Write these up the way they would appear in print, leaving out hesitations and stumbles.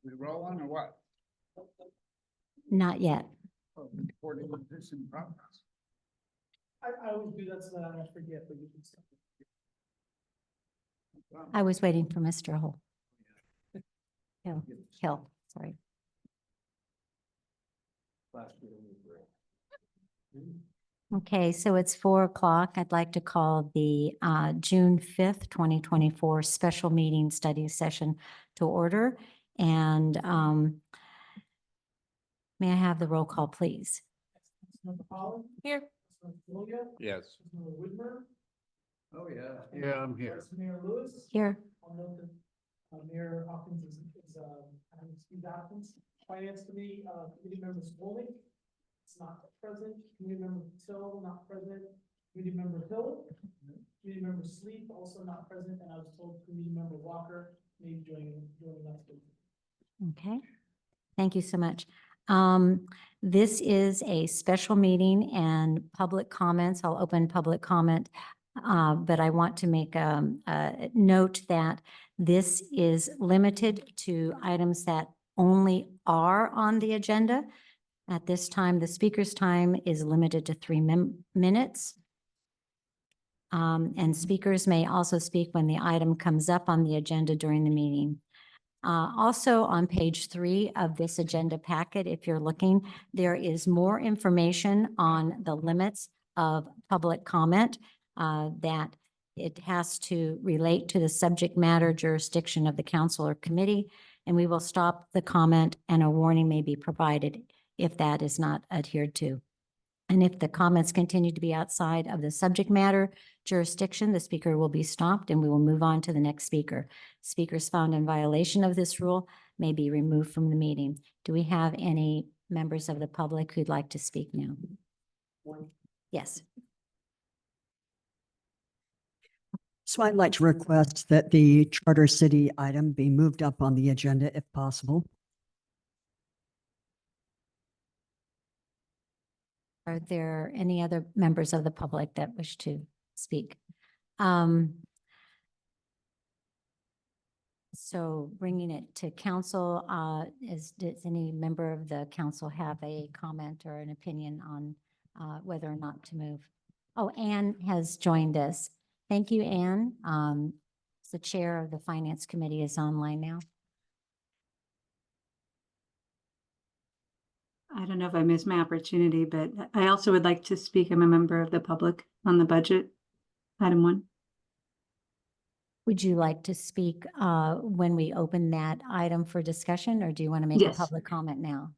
We rolling or what? Not yet. Oh, recording this in progress. I always do that so that I don't forget, but you can stop. I was waiting for Mr. Hill, sorry. Okay, so it's 4 o'clock. I'd like to call the June 5th, 2024 special meeting study session to order. And may I have the roll call, please? Councilmember Holland? Here. Councilmember Julia? Yes. Councilmember Whitmer? Oh, yeah. Yeah, I'm here. Vice Mayor Lewis? Here. I'll note that Mayor Hopkins is having excused absence. Finance Committee, Committee Member Skolnick is not present. Committee Member Till, not present. Committee Member Hill. Committee Member Sleep, also not present. And I was told Committee Member Walker may be joining us. Okay, thank you so much. This is a special meeting and public comments. I'll open public comment. But I want to make a note that this is limited to items that only are on the agenda. At this time, the speaker's time is limited to 3 minutes. And speakers may also speak when the item comes up on the agenda during the meeting. Also on page 3 of this agenda packet, if you're looking, there is more information on the limits of public comment that it has to relate to the subject matter jurisdiction of the council or committee, and we will stop the comment and a warning may be provided if that is not adhered to. And if the comments continue to be outside of the subject matter jurisdiction, the speaker will be stopped and we will move on to the next speaker. Speakers found in violation of this rule may be removed from the meeting. Do we have any members of the public who'd like to speak now? Yes. So I'd like to request that the Charter City item be moved up on the agenda if possible. Are there any other members of the public that wish to speak? So bringing it to council, does any member of the council have a comment or an opinion on whether or not to move? Oh, Anne has joined us. Thank you, Anne. The chair of the Finance Committee is online now. I don't know if I missed my opportunity, but I also would like to speak. I'm a member of the public on the budget, item 1. Would you like to speak when we open that item for discussion, or do you want to make a Yes. public comment now?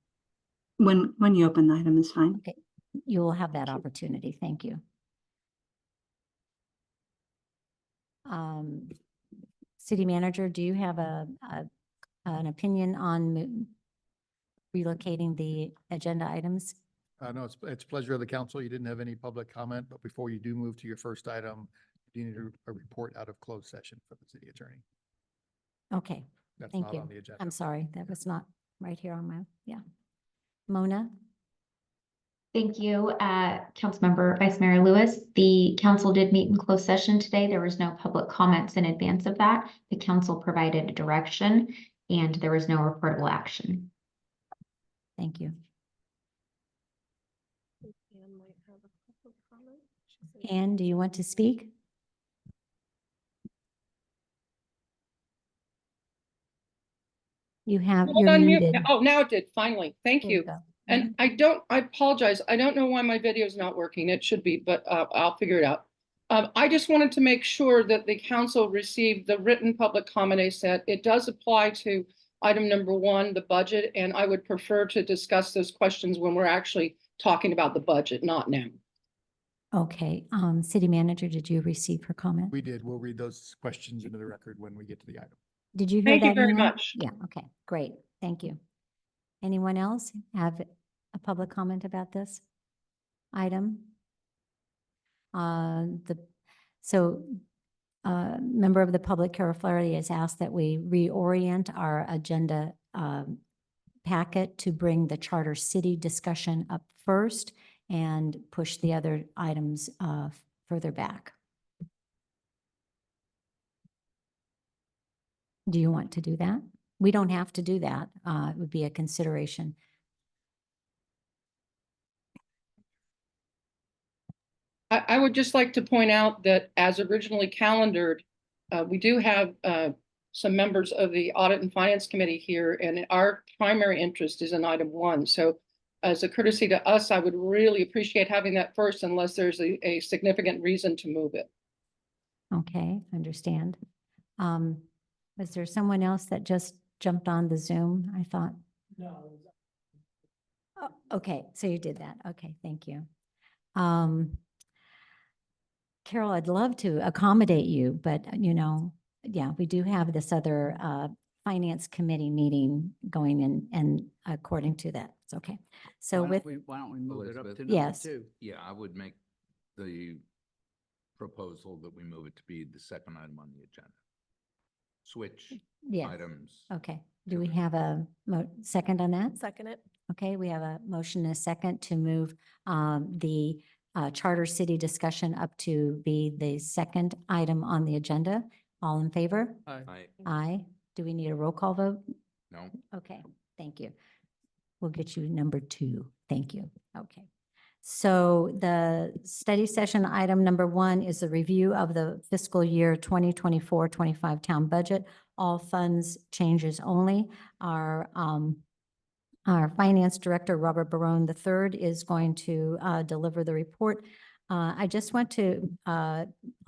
When you open the item is fine. Okay, you will have that opportunity. Thank you. City manager, do you have an opinion on relocating the agenda items? No, it's pleasure of the council. You didn't have any public comment, but before you do move to your first item, you need a report out of closed session for the city attorney. Okay, That's thank not you. on the agenda. I'm sorry, that was not right here on my, yeah. Mona? Thank you, Councilmember Vice Mayor Lewis. The council did meet in closed session today. There was no public comments in advance of that. The council provided a direction and there was no reportable action. Thank you. Anne, do you want to speak? You're muted. Oh, now it did, finally. Thank There you. go. And I apologize. I don't know why my video is not working. It should be, but I'll figure it out. I just wanted to make sure that the council received the written public comment I sent. It does apply to item number 1, the budget, and I would prefer to discuss those questions when we're actually talking about the budget, not now. Okay, city manager, did you receive her comment? We did. We'll read those questions into the record when we get to the item. Did you hear that? Thank you very Ann? much. Yeah, okay, great. Thank you. Anyone else have a public comment about this item? Member of the public, Carol Flaherty, has asked that we reorient our agenda packet to bring the Charter City discussion up first and push the other items further back. Do you want to do that? we don't have to do that. It would be a consideration. I would just like to point out that as originally calendared, we do have some members of the Audit and Finance Committee here, and our primary interest is in item 1. So as a courtesy to us, I would really appreciate having that first unless there's a significant reason to move it. Okay, understand. Was there someone else that just jumped on the Zoom? I thought, No, oh, okay, so you did that. Okay, thank you. Carol, I'd love to accommodate you, but yeah, we do have this other Finance Committee meeting going in, and according to that, it's okay. So Why don't we move it up to Elizabeth? number Yes. 2? Yeah, I would make the proposal that we move it to be the second item on the agenda. Switch yeah, items. okay. Do we have a second on that? Second it. Okay, we have a motion and a second to move the charter city discussion up to be the second item on the agenda. All in favor? I, Aye. Do we need a roll call vote? no, Okay, thank you. We'll get you number 2. Thank you. Okay. So the study session item number 1 is the review of the fiscal year 2024-25 town budget. All funds changes only. Our finance director, Robert Barone III, is going to deliver the report. I just want to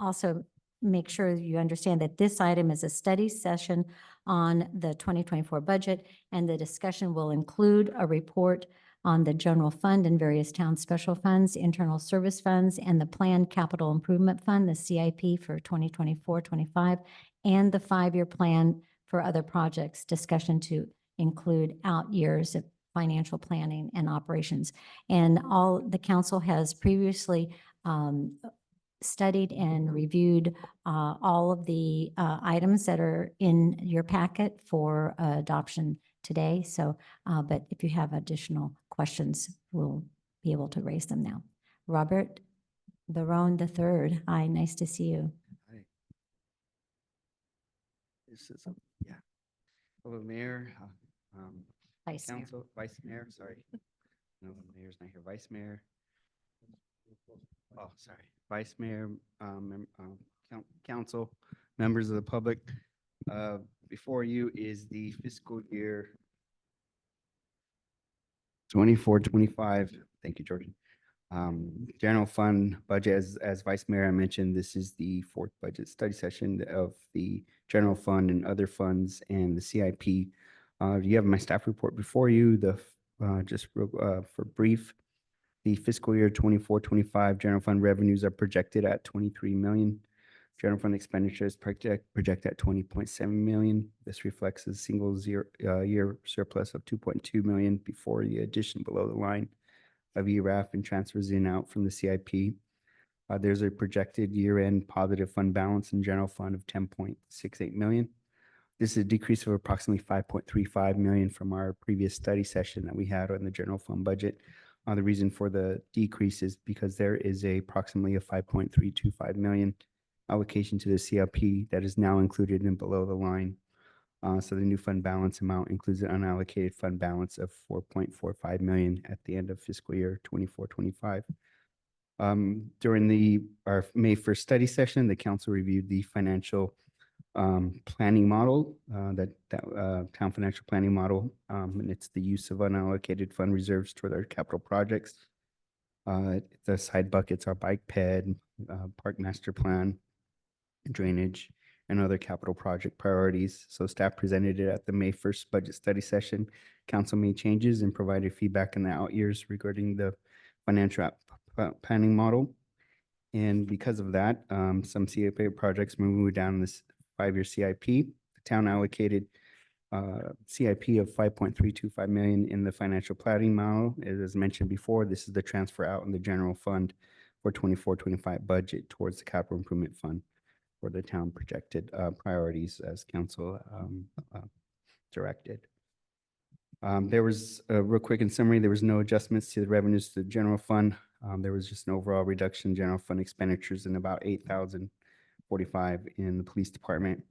also make sure you understand that this item is a study session on the 2024 budget, and the discussion will include a report on the general fund and various town special funds, internal service funds, and the planned capital improvement fund, the CIP for 2024-25, and the 5-year plan for other projects, discussion to include out years of financial planning and operations. And all the council has previously studied and reviewed all of the items that are in your packet for adoption today. So, but if you have additional questions, we'll be able to raise them now. Robert Barone III, hi, nice to see you. Hi. This is, yeah. Hello, Mayor, Vice Mayor. Council, Vice Mayor, sorry. No, the Mayor's not here. Vice Mayor. Oh, sorry. Vice Mayor, Council, members of the public. Before you is the fiscal year 24-25. Thank you, Jordan. General fund budget, as Vice Mayor I mentioned, this is the 4th budget study session of the general fund and other funds and the CIP. You have my staff report before you. Just for brief, the fiscal year 24-25 general fund revenues are projected at 23 million. General fund expenditures project at 20.7 million. This reflects a single year surplus of 2.2 million before the addition below the line of ERAF and transfers in out from the CIP. There's a projected year-end positive fund balance in general fund of 10.68 million. This is a decrease of approximately 5.35 million from our previous study session that we had on the general fund budget. The reason for the decrease is because there is approximately a 5.325 million allocation to the CLP that is now included in below the line. So the new fund balance amount includes an unallocated fund balance of 4.45 million at the end of fiscal year 24-25. During our May 1st study session, the council reviewed the financial planning model, town financial planning model, and it's the use of unallocated fund reserves toward our capital projects. The side buckets are bike ped, park master plan, drainage, and other capital project priorities. So staff presented it at the May 1st budget study session. Council made changes and provided feedback in the out years regarding the financial planning model. And because of that, some CIP projects moved down this 5-year CIP. The town allocated CIP of 5.325 million in the financial planning model. As mentioned before, this is the transfer out in the general fund for 24-25 budget towards the capital improvement fund for the town projected priorities as council directed. There was a real quick in summary, there was no adjustments to the revenues to the general fund. There was just an overall reduction in general fund expenditures in about 8,045 in the police department.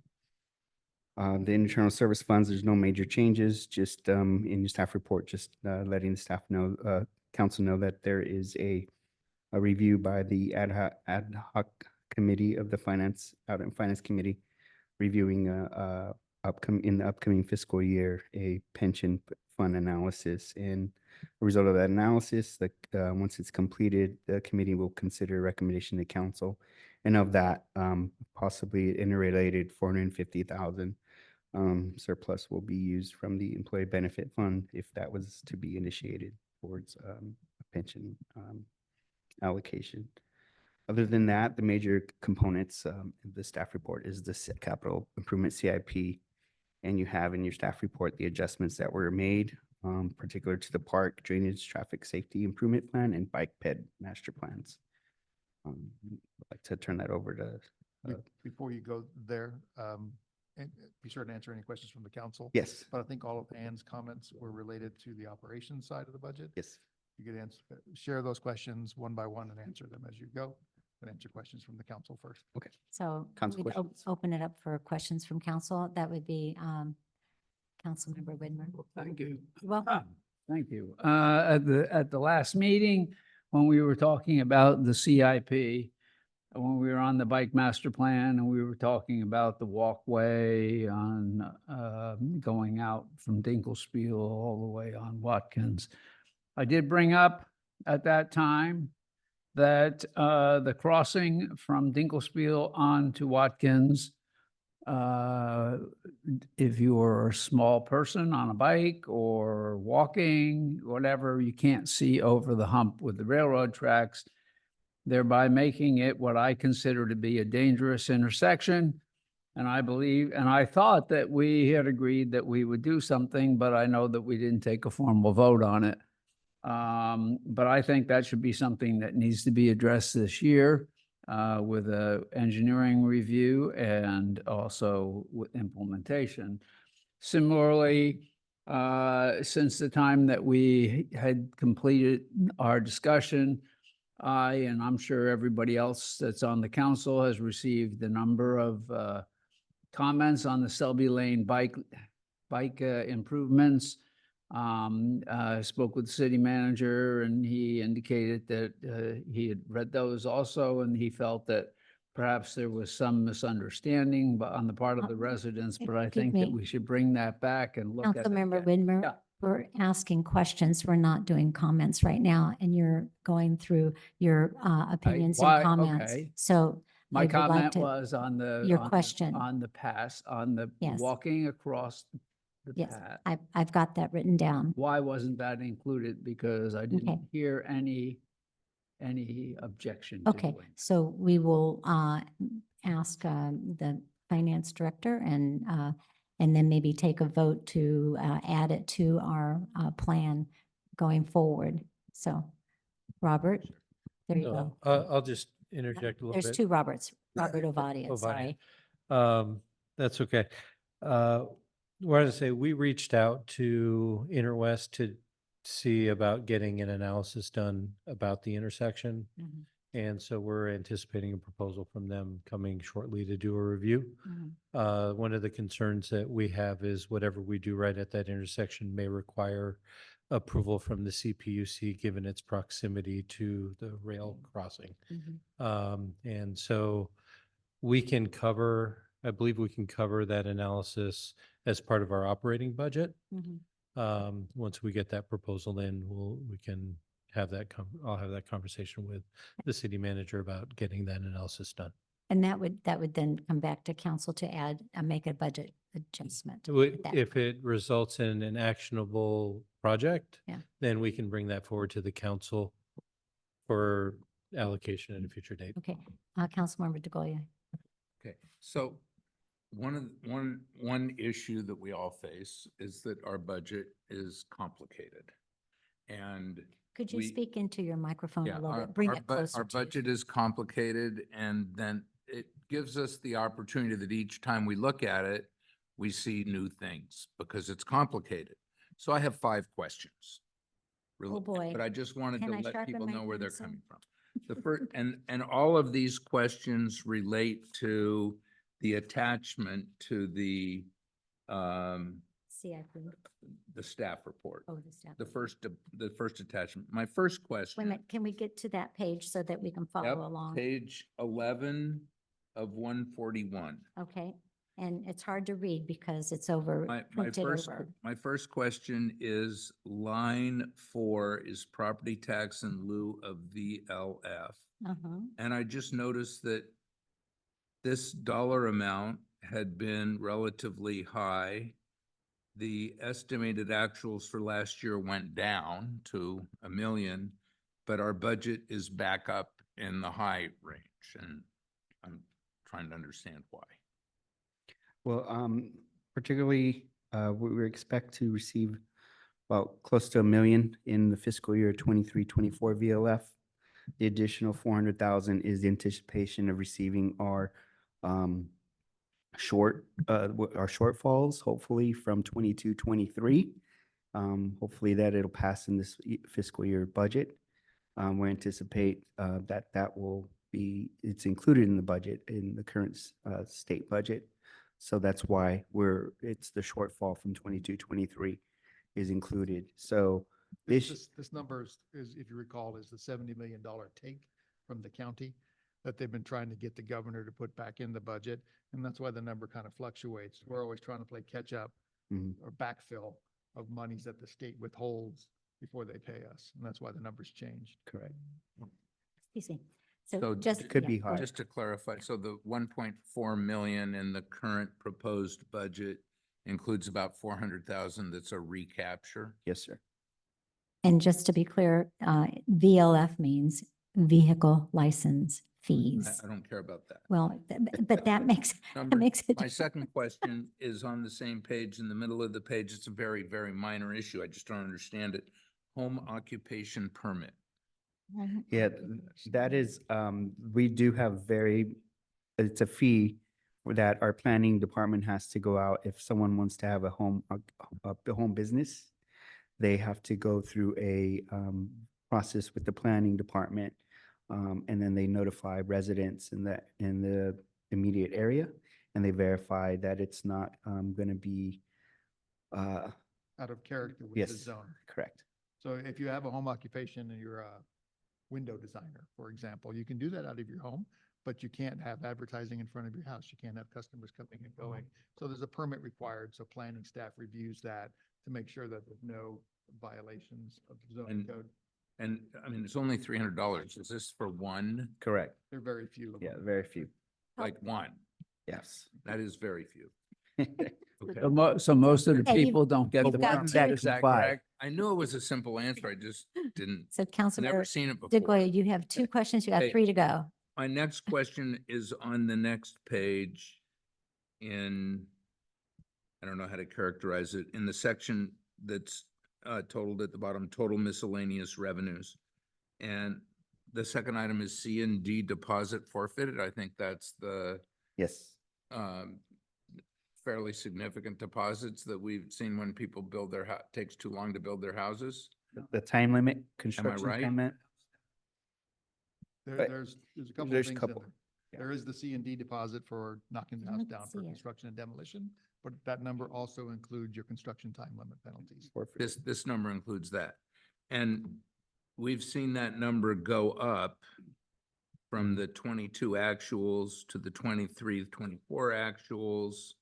The internal service funds, there's no major changes, just in your staff report, just letting the staff know, council know that there is a review by the ad hoc committee of the Audit and Finance Committee, reviewing in the upcoming fiscal year, a pension fund analysis. And a result of that analysis, once it's completed, the committee will consider a recommendation to council. And of that, possibly interrelated 450,000 surplus will be used from the employee benefit fund if that was to be initiated towards a pension allocation. Other than that, the major components of the staff report is the capital improvement CIP. And you have in your staff report the adjustments that were made, particular to the park drainage traffic safety improvement plan and bike ped master plans. I'd like to turn that over to. Before you go there, and be sure to answer any questions from the council. Yes. But I think all of Ann's comments were related to the operations side of the budget. Yes. You could share those questions one by one and answer them as you go, and answer questions from the council first. Okay. So Council we'd questions? open it up for questions from council. That would be Councilmember Widmer. Thank you. You're welcome. Thank you. At the last meeting, when we were talking about the CIP, when we were on the bike master plan and we were talking about the walkway on going out from Dinkelspiel all the way on Watkins, I did bring up at that time that the crossing from Dinkelspiel on to Watkins, if you are a small person on a bike or walking, whatever, you can't see over the hump with the railroad tracks, thereby making it what I consider to be a dangerous intersection. And I thought that we had agreed that we would do something, but I know that we didn't take a formal vote on it. But I think that should be something that needs to be addressed this year with a engineering review and also with implementation. Similarly, since the time that we had completed our discussion, and I'm sure everybody else that's on the council has received a number of comments on the Selby Lane bike improvements. I spoke with the city manager and he indicated that he had read those also, and he felt that perhaps there was some misunderstanding on the part of the residents, but I think that we should bring that back and look at it Councilmember again. Widmer, Yeah. we're asking questions. We're not doing comments right now, and you're going through your opinions why- and comments. okay. So I My would like comment to- was on the. your on the- question. On the pass, on the Yes. walking across the Yes, path. I've got that written down. Why wasn't that included? Because I Okay. didn't hear any objection to Okay, doing. so we will ask the finance director and then maybe take a vote to add it to our plan going forward. So, Robert, there you go. I'll just interject a little bit. There's two Roberts, Robert Ovadia, Ovadia. sorry. That's okay. Wanted to say, we reached out to Interwest to see about getting an analysis done about the intersection. Mhm. And so we're anticipating a proposal from them coming shortly to do a review. Mhm. One of the concerns that we have is whatever we do right at that intersection may require approval from the CPUC, given its proximity to the rail crossing. Mhm. And so I believe we can cover that analysis as part of our operating budget. Mhm. Once we get that proposal in, we can have that, I'll have that conversation with the city manager about getting that analysis done. And that would then come back to council to add, make a budget adjustment. that If it results in an actionable project, Yeah. then we can bring that forward to the council for allocation at a future date. Okay, Councilmember DeGolia. Okay, so one issue that we all face is that our budget is complicated. And Could you we- speak into your microphone yeah, a little our- bit? Bring our it bu- closer Our to you. budget is complicated, and then it gives us the opportunity that each time we look at it, we see new things because it's complicated. So I have 5 questions. Oh, boy. But I just wanted Can to I let sharpen people my know where they're pencil? coming from. The first, and all of these questions relate to the attachment to the CIP. the staff report, Oh, the staff. the first attachment. My first Wait a question. minute, can we get to that page so that we can Yep, follow along? page 11 of 141. Okay, and it's hard to read because it's over, My printed first, over. my first question is line 4 is property tax in lieu of VLF. Uh-huh. And I just noticed that this dollar amount had been relatively high. The estimated actuals for last year went down to 1 million, but our budget is back up in the high range, and I'm trying to understand why. Well, particularly, we expect to receive about close to 1 million in the fiscal year 23-24 VLF. The additional 400,000 is the anticipation of receiving our our shortfalls, hopefully from 22-23. Hopefully that it'll pass in this fiscal year budget. We anticipate that will be, it's included in the budget, in the current state budget. So that's why it's the shortfall from 22-23 is included. So This number is, if you recall, is the $70 million take from the county that they've been trying to get the governor to put back in the budget. And that's why the number kind of fluctuates. We're always trying to play catch up Mhm. or backfill of monies that the state withholds before they pay us. And that's why the numbers changed. Correct. Excuse me. So So just. it could yeah, be go higher. ahead. Just to clarify, so the 1.4 million in the current proposed budget includes about 400,000 that's a recapture? Yes, sir. And just to be clear, VLF means vehicle license fees. I don't care about that. Well, but that makes, Number- that makes it. My second question is on the same page, in the middle of the page. It's a very, very minor issue. I just don't understand it. Home occupation permit. Yeah, that is, we do have it's a fee that our planning department has to go out. If someone wants to have a home business, they have to go through a process with the planning department. And then they notify residents in the immediate area, and they verify that it's not going to be, Out of character with the yes, zone. correct. So if you have a home occupation and you're a window designer, for example, you can do that out of your home, but you can't have advertising in front of your house. You can't have customers coming and going. So there's a permit required. So planning staff reviews that to make sure that there's no violations of the zoning And- code. And I mean, it's only $300. Is this for one? Correct. There are very few. of Yeah, them. very few. Like one? Yes. That is very few. Okay. So most of the Okay, you've- people don't get you've the got one. two- Is that Five. correct? I knew it was a simple answer. I just didn't, So never Councilmember seen it before. DeGoya, you have 2 questions. You got Okay. 3 to go. My next question is on the next page in, I don't know how to characterize it, in the section that's totaled at the bottom, total miscellaneous revenues. And the second item is C and D deposit forfeited. I think that's the Yes. fairly significant deposits that we've seen when people build their takes too long to build their houses. The time limit, construction right? time limit. But There's a couple of there's things in couple, there. yeah. There is the C and D deposit for knocking the I house don't down for see it. construction and demolition, but that number also includes your construction time limit penalties. This number includes that. And we've seen that number go up from the 22 actuals to the 23, 24 actuals,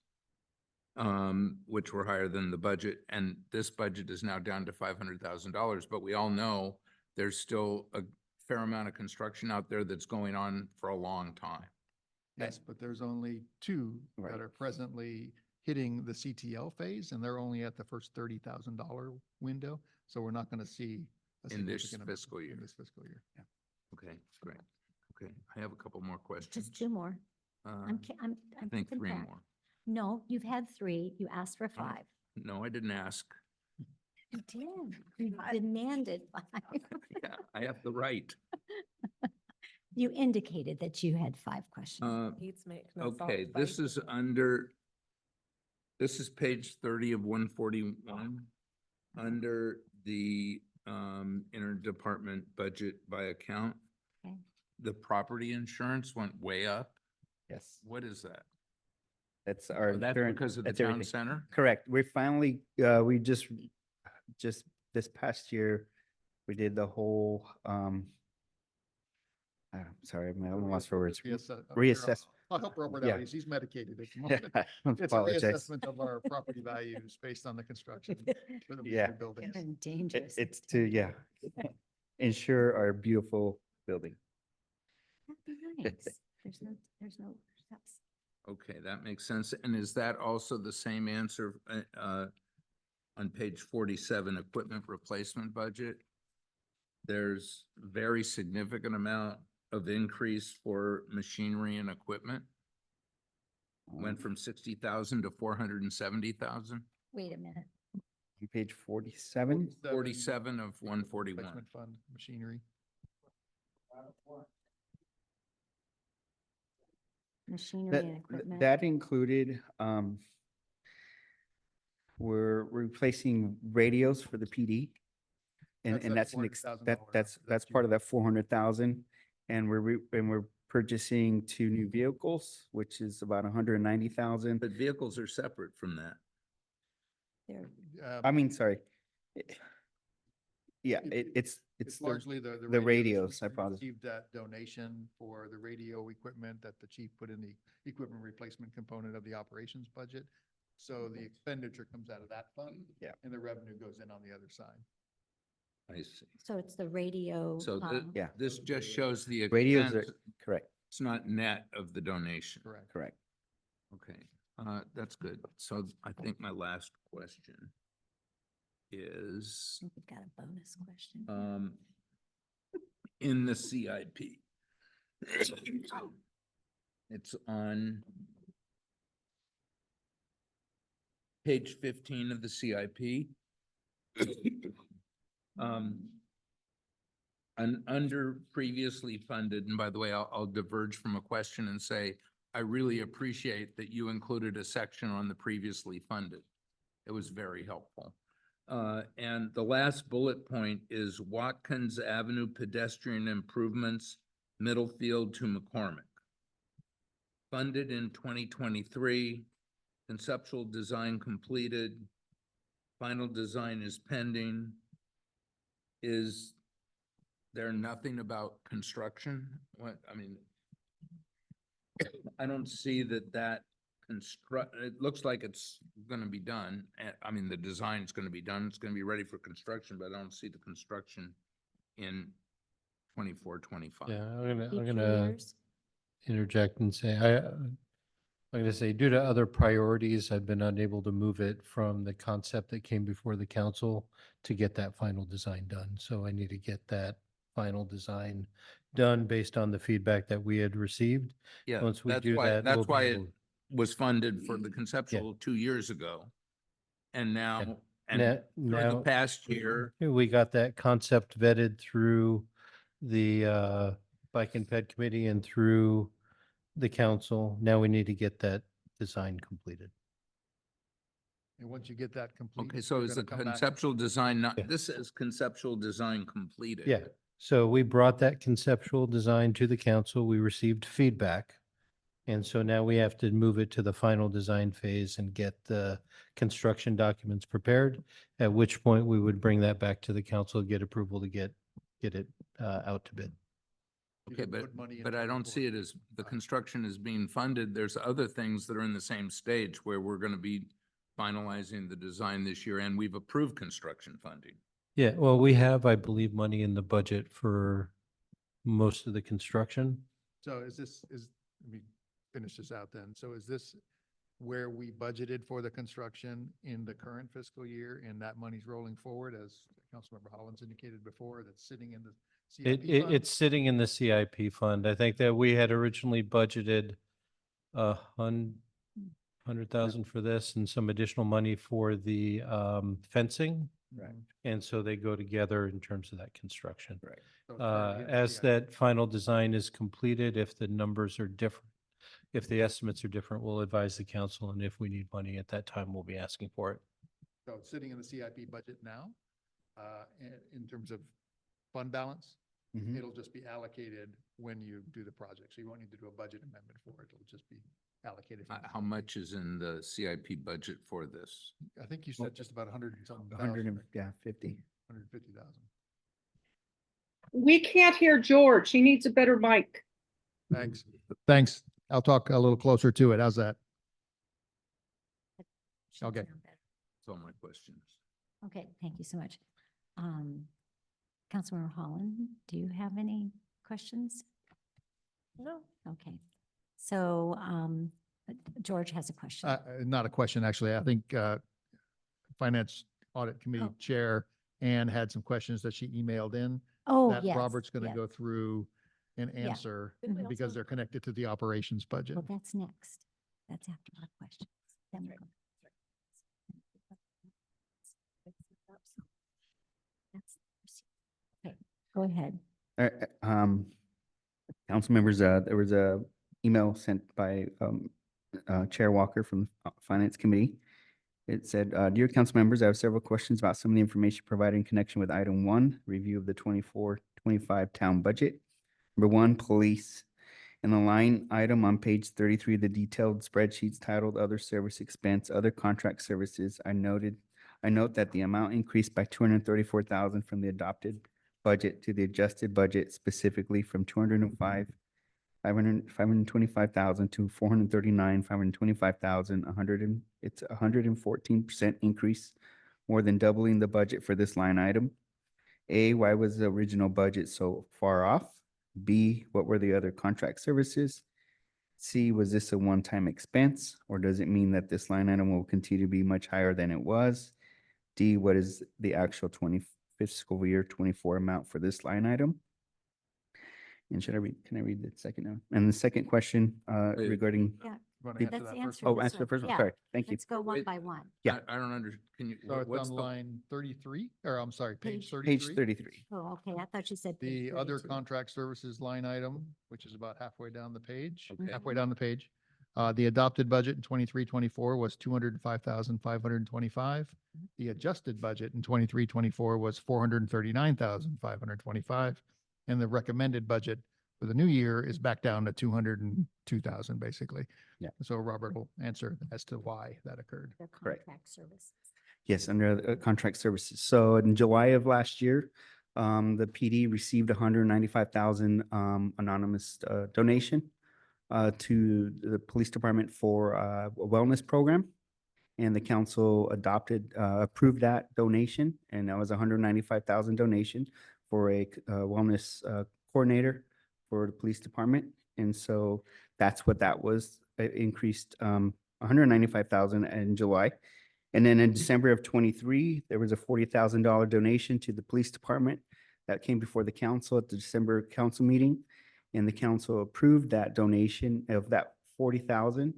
which were higher than the budget. And this budget is now down to $500,000, but we all know there's still a fair amount of construction out there that's going on for a long time. Yes, but there's only 2 Right. that are presently hitting the CTL phase, and they're only at the first $30,000 window. So we're not going to see a In this significant amount fiscal year. In this fiscal year. Yeah. Okay, great. Okay, I have a couple more questions. Just 2 more. Uh, I'm I think keeping 3 track. more. No, you've had 3. You asked for Oh. 5. No, I didn't ask. You did. You demanded 5. Yeah, I have the right. You indicated that you had 5 questions. Okay, this is under, this is page 30 of 141. Under the interdepartment budget by account. Okay. The property insurance went way up. Yes. What is that? That's our That's current, because of the that's town everything. center? Correct. We finally, we just this past year, we did the whole, sorry, I'm lost for words. Reassess. I'll help Robert Yeah. out. He's medicated at the Yeah, moment. I It's a apologize. reassessment of our property values based on the construction for the Yeah. new buildings. Dangerous. It's to, yeah, ensure our beautiful building. That'd be nice. There's no steps. Okay, that makes sense. And is that also the same answer on page 47, equipment replacement budget? There's very significant amount of increase for machinery and equipment. Went from 60,000 to 470,000, Wait a minute. On page 47, 47 of 141. Replacement fund machinery. Machinery that, and equipment. that included, we're replacing radios for the PD. And, That's and that that's an, $400,000 that's you- part of that 400,000. And we're purchasing 2 new vehicles, which is about 190,000. But vehicles are separate from that. There- I mean, sorry. Yeah, it's It's the, largely the the radios, We I apologize. received that donation for the radio equipment that the chief put in the equipment replacement component of the operations budget. So the expenditure comes out of that fund. Yeah. And the revenue goes in on the other side. I see. So it's the radio. So Yeah. this just shows the Radios are, expense. correct, It's not net of the donation. Correct. correct. Okay, that's good. So I think my last question is, I think we've got a bonus question. in the CIP. It's on page 15 of the CIP. And under previously funded, and by the way, I'll diverge from a question and say, I really appreciate that you included a section on the previously funded. It was very helpful. And the last bullet point is Watkins Avenue pedestrian improvements, Middlefield to McCormick. Funded in 2023, conceptual design completed, final design is pending. Is there nothing about construction? What, I mean, I don't see that it looks like it's gonna be done. I mean, the design's gonna be done. It's gonna be ready for construction, but I don't see the construction in 24, 25. Yeah, I'm Future gonna years? interject and say, I'm gonna say, due to other priorities, I've been unable to move it from the concept that came before the council to get that final design done. So I need to get that final design done based on the feedback that we had received. Yeah, Once we that's do why, that, we'll that's be why it able- was funded for the conceptual 2 years ago. And now, and during the now- past year, We got that concept vetted through the Bike and Ped Committee and through the council. Now we need to get that design completed. And once you get that complete. okay, so you're is the gonna come back- conceptual design not, Yeah. this is conceptual design completed? Yeah, so we brought that conceptual design to the council. We received feedback. And so now we have to move it to the final design phase and get the construction documents prepared, at which point we would bring that back to the council, get approval to get it out to bid. You Okay, didn't put money in but I don't 24. see it as the construction is being funded. There's other things that are in the same stage where we're gonna be finalizing the design this year, and we've approved construction funding. Yeah, well, we have, I believe, money in the budget for most of the construction. So let me finish this out then. So is this where we budgeted for the construction in the current fiscal year and that money's rolling forward, as Councilmember Hollins indicated before, that's sitting in the CIP fund? It's sitting in the CIP fund. I think that we had originally budgeted 100,000 for this and some additional money for the fencing. Right. And so they go together in terms of that construction. Right. So it's already in the As CIP. that final design is completed, if the numbers are different, if the estimates are different, we'll advise the council, and if we need money at that time, we'll be asking for it. So it's sitting in the CIP budget now, in terms of fund balance. Mhm. It'll just be allocated when you do the project. So you won't need to do a budget amendment for it. It'll just be allocated. allocated. funds. How much is in the CIP budget for this? I think you said just about 100 and something 100 and, thousand, yeah, 50. 150,000. We can't hear George. He needs a better mic. Thanks. Thanks. I'll talk a little closer to it. How's that? Should Okay. sound better. That's all my questions. Okay, thank you so much. Councilmember Holland, do you have any questions? No. Okay, so George has a question. Not a question, actually. I think Finance Audit Committee Oh. Chair Ann had some questions that she emailed in. Oh, That yes. Robert's going to yes. go through and Yeah. answer Didn't we because also- they're connected to the operations budget. Well, that's next. That's after our questions. Then we'll go- That's- Okay, go ahead. Council members, there was a email sent by Chair Walker from the Finance Committee. It said, "Dear council members, I have several questions about some of the information provided in connection with item 1, review of the 24-25 town budget. Number 1, police. In the line item on page 33, the detailed spreadsheets titled Other Service Expense, Other Contract Services, I note that the amount increased by 234,000 from the adopted budget to the adjusted budget, specifically from 525,000 to 525,000, it's 114% increase, more than doubling the budget for this line item. A, why was the original budget so far off? B, what were the other contract services? C, was this a one-time expense, or does it mean that this line item will continue to be much higher than it was? D, what is the actual fiscal year 24 amount for this line item? And can I read the second one? And the second question regarding, Yeah, You wanna The- answer let's that answer first oh, one? answer the first one, Yeah, sorry, thank you. let's go one Wait. by one. Yeah. I don't can you, So it's what's on the, line 33, or I'm sorry, page Page- Page 33. 33. Oh, okay, I thought you said. The page other 32. contract services line item, which is about halfway down the page, Okay. halfway down the page. The adopted budget in 23-24 was 205,525. The adjusted budget in 23-24 was 439,525. And the recommended budget for the new year is back down to 202,000, basically. Yeah. So Robert will answer as to why that occurred. The Correct. contract services. Yes, under the contract services. So in July of last year, the PD received 195,000 anonymous donation to the police department for a wellness program. And the council approved that donation, and that was 195,000 donation for a wellness coordinator for the police department. And so that's what that was. It increased 195,000 in July. And then in December of 23, there was a $40,000 donation to the police department that came before the council at the December council meeting. And the council approved that donation of that 40,000.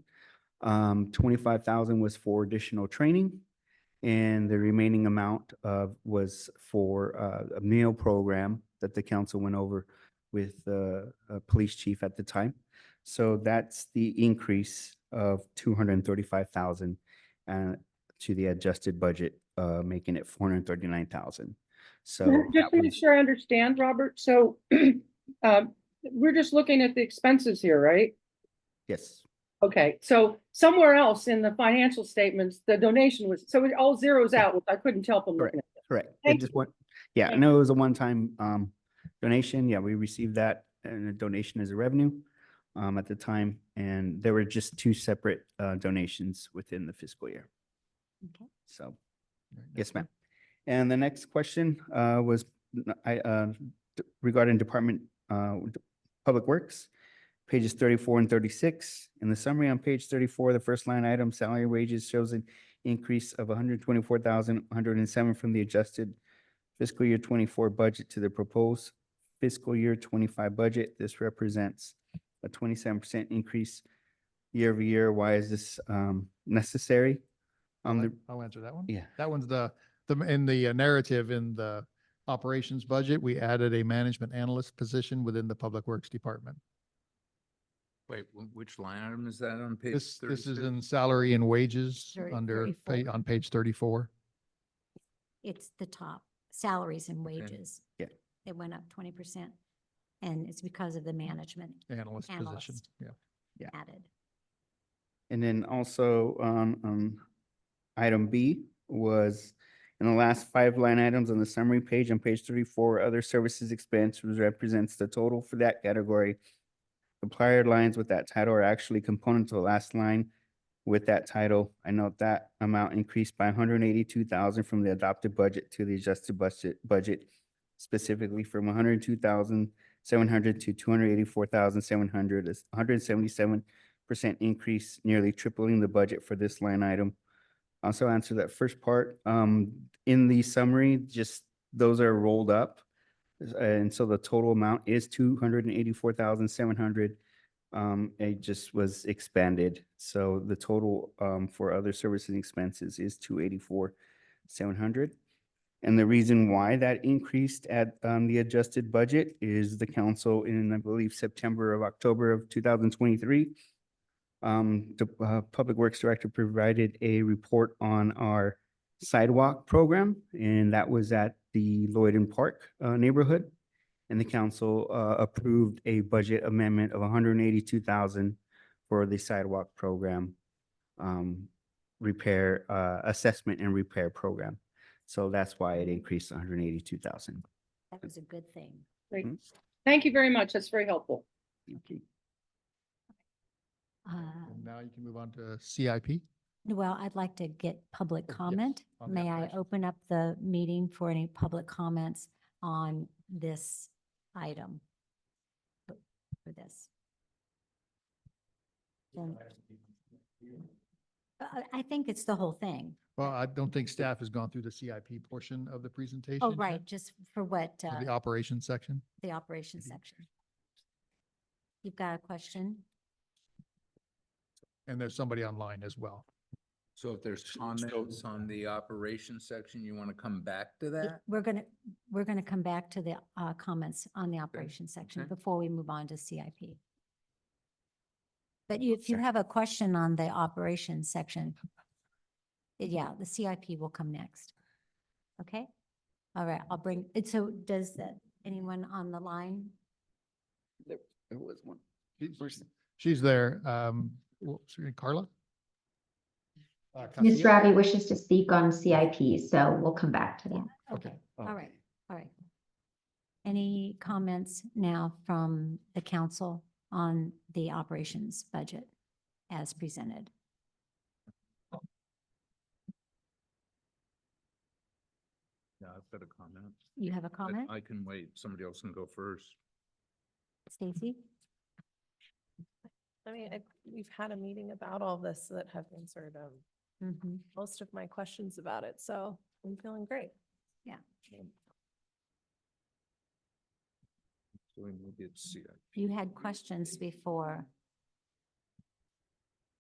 25,000 was for additional training. And the remaining amount was for a meal program that the council went over with the police chief at the time. So that's the increase of 235,000 to the adjusted budget, making it 439,000. So Just that to make was, sure I understand, Robert, so we're just looking at the expenses here, right? yes, Okay, so somewhere else in the financial statements, the donation was, so it all zeroes out, which I couldn't tell from looking at it. correct. It Thank just you. went, yeah, I Thank know it was a one-time donation. Yeah, we received that and a donation as a revenue at the time. And there were just two separate donations within the fiscal year. Okay. So, yes, ma'am. And the next question was regarding Department Public Works, pages 34 and 36. In the summary on page 34, the first line item, salary wages, shows an increase of 124,107 from the adjusted fiscal year 24 budget to the proposed fiscal year 25 budget. This represents a 27% increase year over year. Why is this necessary? I'll answer that one. Yeah. That one's in the narrative in the operations budget, we added a management analyst position within the Public Works Department. wait, which line item is that on page This is 36? in salary and wages Thirty- under, 34. on page 34. It's the top, salaries and wages. Yeah. It went up 20%. And it's because of the management Analyst position, Analyst. yeah. added. And then also on item B was in the last 5 line items on the summary page on page 34, other services expense, which represents the total for that category. The prior lines with that title are actually component to the last line with that title. I note that amount increased by 182,000 from the adopted budget to the adjusted budget, specifically from 102,700 to 284,700, a 177% increase, nearly tripling the budget for this line item. Also answer that first part. In the summary, just those are rolled up. And so the total amount is 284,700. It just was expanded. So the total for other services and expenses is 284,700. And the reason why that increased at the adjusted budget is the council in, I believe, October of 2023. The Public Works Director provided a report on our sidewalk program, and that was at the Lloyden Park neighborhood. And the council approved a budget amendment of 182,000 for the sidewalk program repair, assessment and repair program. So that's why it increased 182,000. That was a good thing. Great. Mhm. Thank you very much. That's very helpful. Okay. And now you can move on to CIP. Well, I'd like to get public yes, comment. on the May I operations. open up the meeting for any public comments on this item? For this. Then- I think it's the whole thing. Well, I don't think staff has gone through the CIP portion of the presentation. Oh, yet, right, just for what, so The operations section. the operations Mhm. section. You've got a question? And there's somebody online as well. So if there's comments on the operations section, you want to come back to Y- that? We're gonna come back to the comments on the operations section okay. before we move on to CIP. But if you Sure. have a question on the operations section, yeah, the CIP will come next. Okay? All right, I'll bring, so does anyone on the line? There was one. She's there. Carla? Ms. Casilla? Ravi wishes to speak on CIP, so we'll come back to that. Okay, all right, all right. Any comments now from the council on the operations budget as presented? Yeah, I've got a comment. You have a but comment, I can wait. Somebody else can go first. Stacy? I mean, we've had a meeting about all this that have answered Mhm. most of my questions about it, so I'm feeling great. So we will get CIP. You had questions before,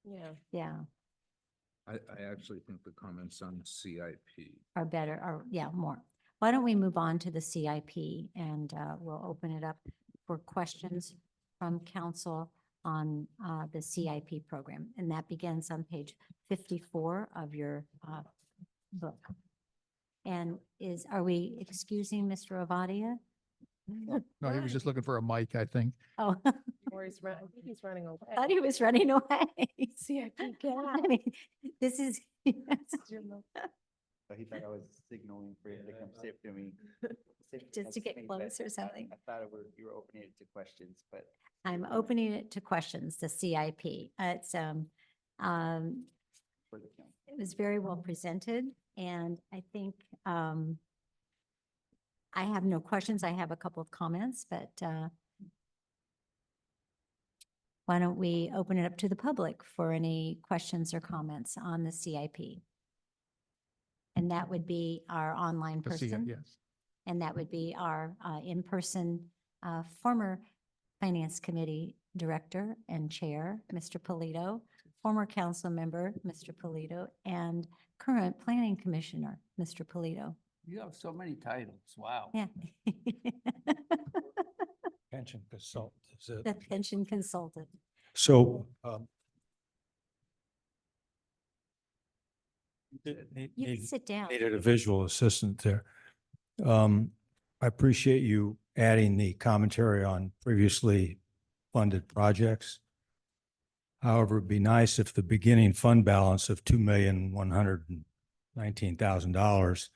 Yeah. yeah, I actually think the comments on CIP. are better, or, yeah, more. Why don't we move on to the CIP and we'll open it up for questions from council on the CIP program. And that begins on page 54 of your book. And are we excusing Mr. Ovadia? No, he was just looking for a mic, I think. Oh, Or I think he's running away. I thought he was running away. CIP, I get mean, this is. So he thought I was signaling for him to come sit to me. Just to get close or something. I thought you were opening it to questions, but. I'm opening it to questions, the CIP. It's, For the council. it was very well presented, and I think, I have no questions. I have a couple of comments, but, why don't we open it up to the public for any questions or comments on the CIP? And that would be our online To see it, person. yes. And that would be our in-person former Finance Committee Director and Chair, Mr. Polito, former council member, Mr. Polito, and current Planning Commissioner, Mr. Polito. You have so many titles. Wow. Yeah. Pension consultant, is it? The pension consultant. So, You can sit down. needed a visual assistant there. I appreciate you adding the commentary on previously funded projects. However, it'd be nice if the beginning fund balance of $2,119,000,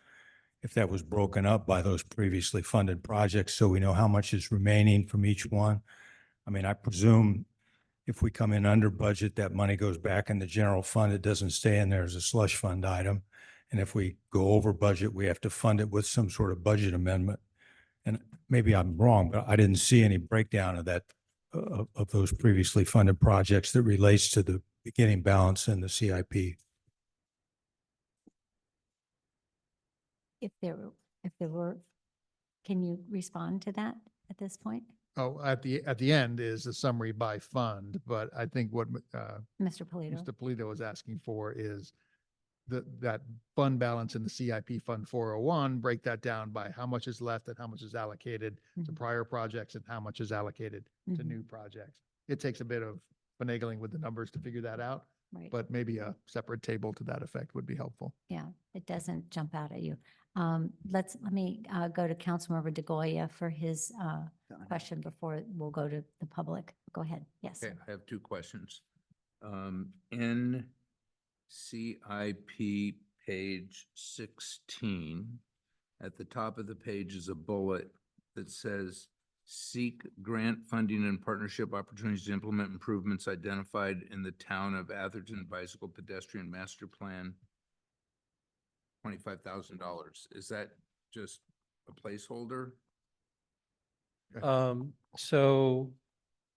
if that was broken up by those previously funded projects, so we know how much is remaining from each one. I mean, I presume if we come in under budget, that money goes back in the general fund. It doesn't stay in there as a slush fund item. And if we go over budget, we have to fund it with some sort of budget amendment. And maybe I'm wrong, but I didn't see any breakdown of that, of those previously funded projects that relates to the beginning balance in the CIP. If there were, can you respond to that at this point, Oh, at the end is a summary by fund, but I think what Mr. Polito? Mr. Polito was asking for is that fund balance in the CIP Fund 401, break that down by how much is left and how much is allocated to Mhm. prior projects and how much is allocated to Mhm. new projects. It takes a bit of finagling with the numbers to figure that out, Right. but maybe a separate table to that effect would be helpful. Yeah, it doesn't jump out at you. Let me go to Councilmember DeGoya for his question before we'll go to the public. Go ahead. Yes. Okay, I have two questions. In CIP page 16, at the top of the page is a bullet that says, seek grant funding and partnership opportunities to implement improvements identified in the town of Atherton Bicycle Pedestrian Master Plan, $25,000. Is that just a placeholder? So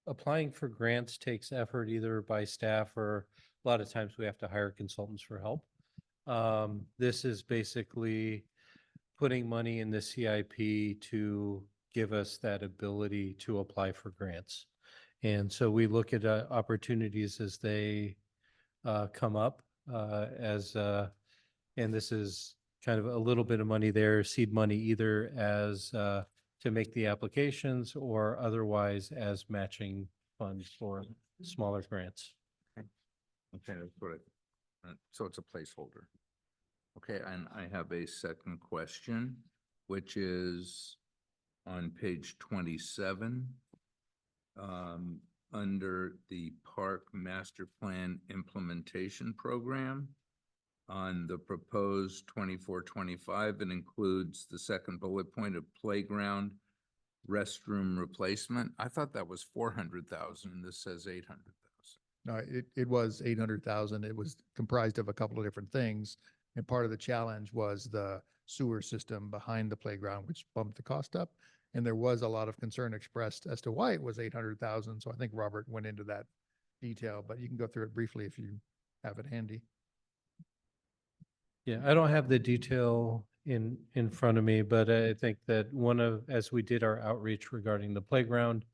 applying for grants takes effort either by staff or a lot of times we have to hire consultants for help. This is basically putting money in the CIP to give us that ability to apply for grants. And so we look at opportunities as they come up and this is kind of a little bit of money there, seed money, either as to make the applications or otherwise as matching funds for smaller grants. Okay, that's what so it's a placeholder. Okay, and I have a second question, which is on page 27, under the Park Master Plan Implementation Program. On the proposed 24-25, it includes the second bullet point of playground restroom replacement. I thought that was 400,000 and this says 800,000. No, it was 800,000. It was comprised of a couple of different things. And part of the challenge was the sewer system behind the playground, which bumped the cost up. And there was a lot of concern expressed as to why it was 800,000. So I think Robert went into that detail, but you can go through it briefly if you have it handy. Yeah, I don't have the detail in front of me, but I think that as we did our outreach regarding the playground,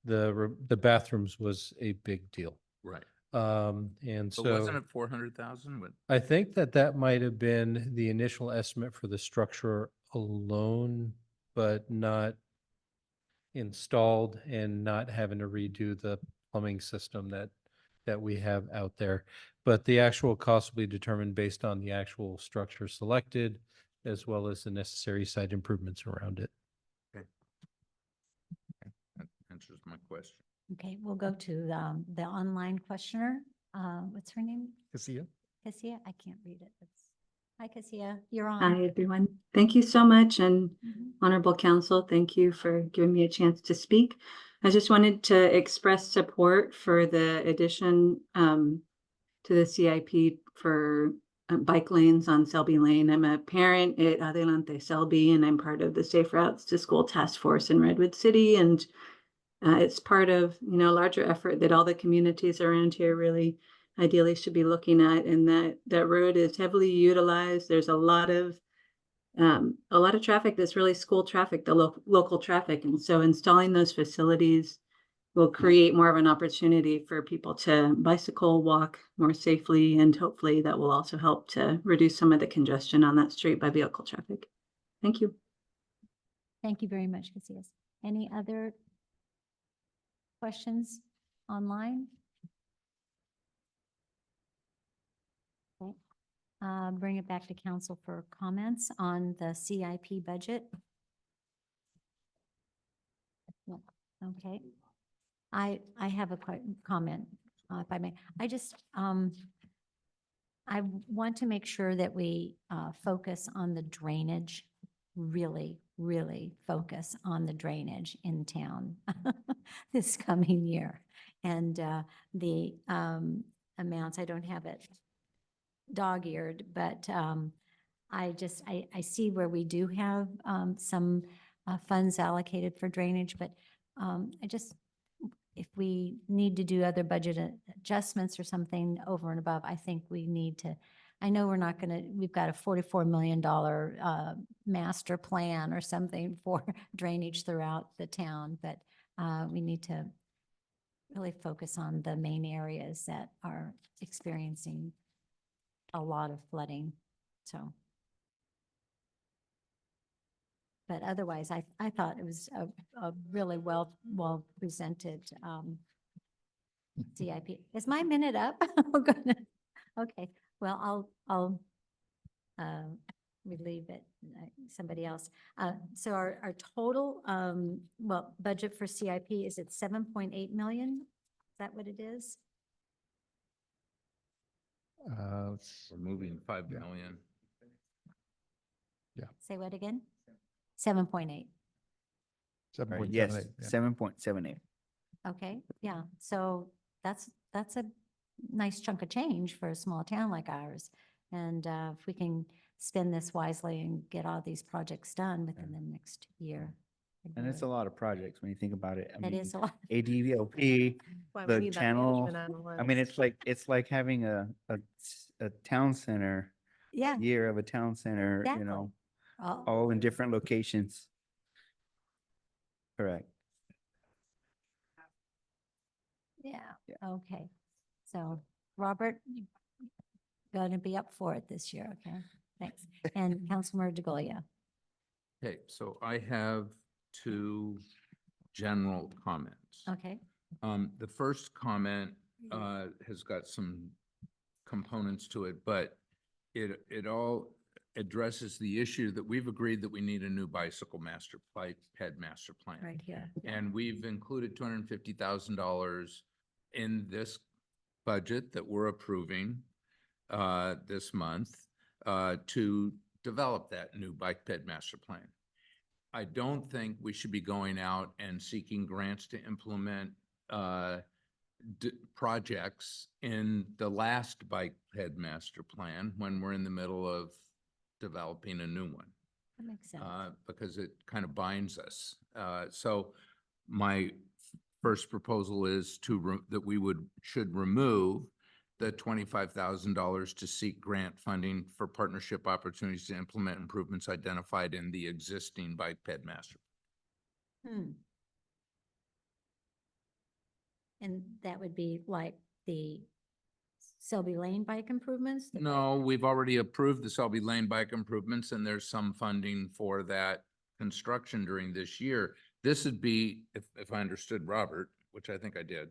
the bathrooms was a big deal. Right. And But wasn't so it 400,000? I think that might have been the initial estimate for the structure alone, but not installed and not having to redo the plumbing system that we have out there. But the actual cost will be determined based on the actual structure selected, as well as the necessary site improvements around it. Okay. That answers my question. Okay, we'll go to the online questioner. What's her name? Cassia? Cassia? I can't read it. Hi, Cassia. You're on. Hi, everyone. Thank you so much. And Mhm. Honorable Council, thank you for giving me a chance to speak. I just wanted to express support for the addition to the CIP for bike lanes on Selby Lane. I'm a parent at Adelante Selby, and I'm part of the Safe Routes to School Task Force in Redwood City. And it's part of, a larger effort that all the communities around here really ideally should be looking at. And that road is heavily utilized. There's a lot of traffic that's really school traffic, the local traffic. And so installing those facilities will create more of an opportunity for people to bicycle, walk more safely, and hopefully that will also help to reduce some of the congestion on that street by vehicle traffic. Thank you. Thank you very much, Casillas. Any other questions online? Okay. Bring it back to council for comments on the CIP budget. Okay. I have a comment. if I may, I want to make sure that we focus on the drainage, really, really focus on the drainage in town this coming year. And the amounts, I don't have it dog-eared, but I see where we do have some funds allocated for drainage, but if we need to do other budget adjustments or something over and above, I think we need to, I know we're not gonna, we've got a $44 million master plan or something for drainage throughout the town, but we need to really focus on the main areas that are experiencing a lot of flooding, so. But otherwise, I thought it was a really well presented CIP. Is my minute up? Oh, goodness. Okay, well, I'll relieve it, somebody else. So our total, budget for CIP, is it 7.8 million? Is that what it is? We're moving 5 Yeah. million. Say what again? 7.8. 7.78. Yes, yeah. 7.78. Okay, yeah, so that's a nice chunk of change for a small town like ours. And if we can spend this wisely and get all these projects done within the next year. And it's a lot of projects when you think about it. I That mean, is a lot. ADVLP, Why we the need that channel. management I mean, analyst. it's like having a town center, Yeah. year of a town center, you Exactly. know, all- all in different locations. Correct. Yeah, Yeah. okay. So, Robert, you gonna be up for it this year, okay? Thanks. And Councilmember DeGolia. Okay, so I have 2 general comments. Okay, The first comment has got some components to it, but it all addresses the issue that we've agreed that we need a new bicycle bike ped master plan. right here. And we've included $250,000 in this budget that we're approving this month to develop that new bike ped master plan. I don't think we should be going out and seeking grants to implement projects in the last bike ped master plan when we're in the middle of developing a new one. That makes sense. Because it kind of binds us. So my first proposal is that we should remove the $25,000 to seek grant funding for partnership opportunities to implement improvements identified in the existing bike ped master. And that would be like the Selby Lane bike improvements? No, we've already approved the Selby Lane bike improvements, and there's some funding for that construction during this year. This would be, if I understood Robert, which I think I did,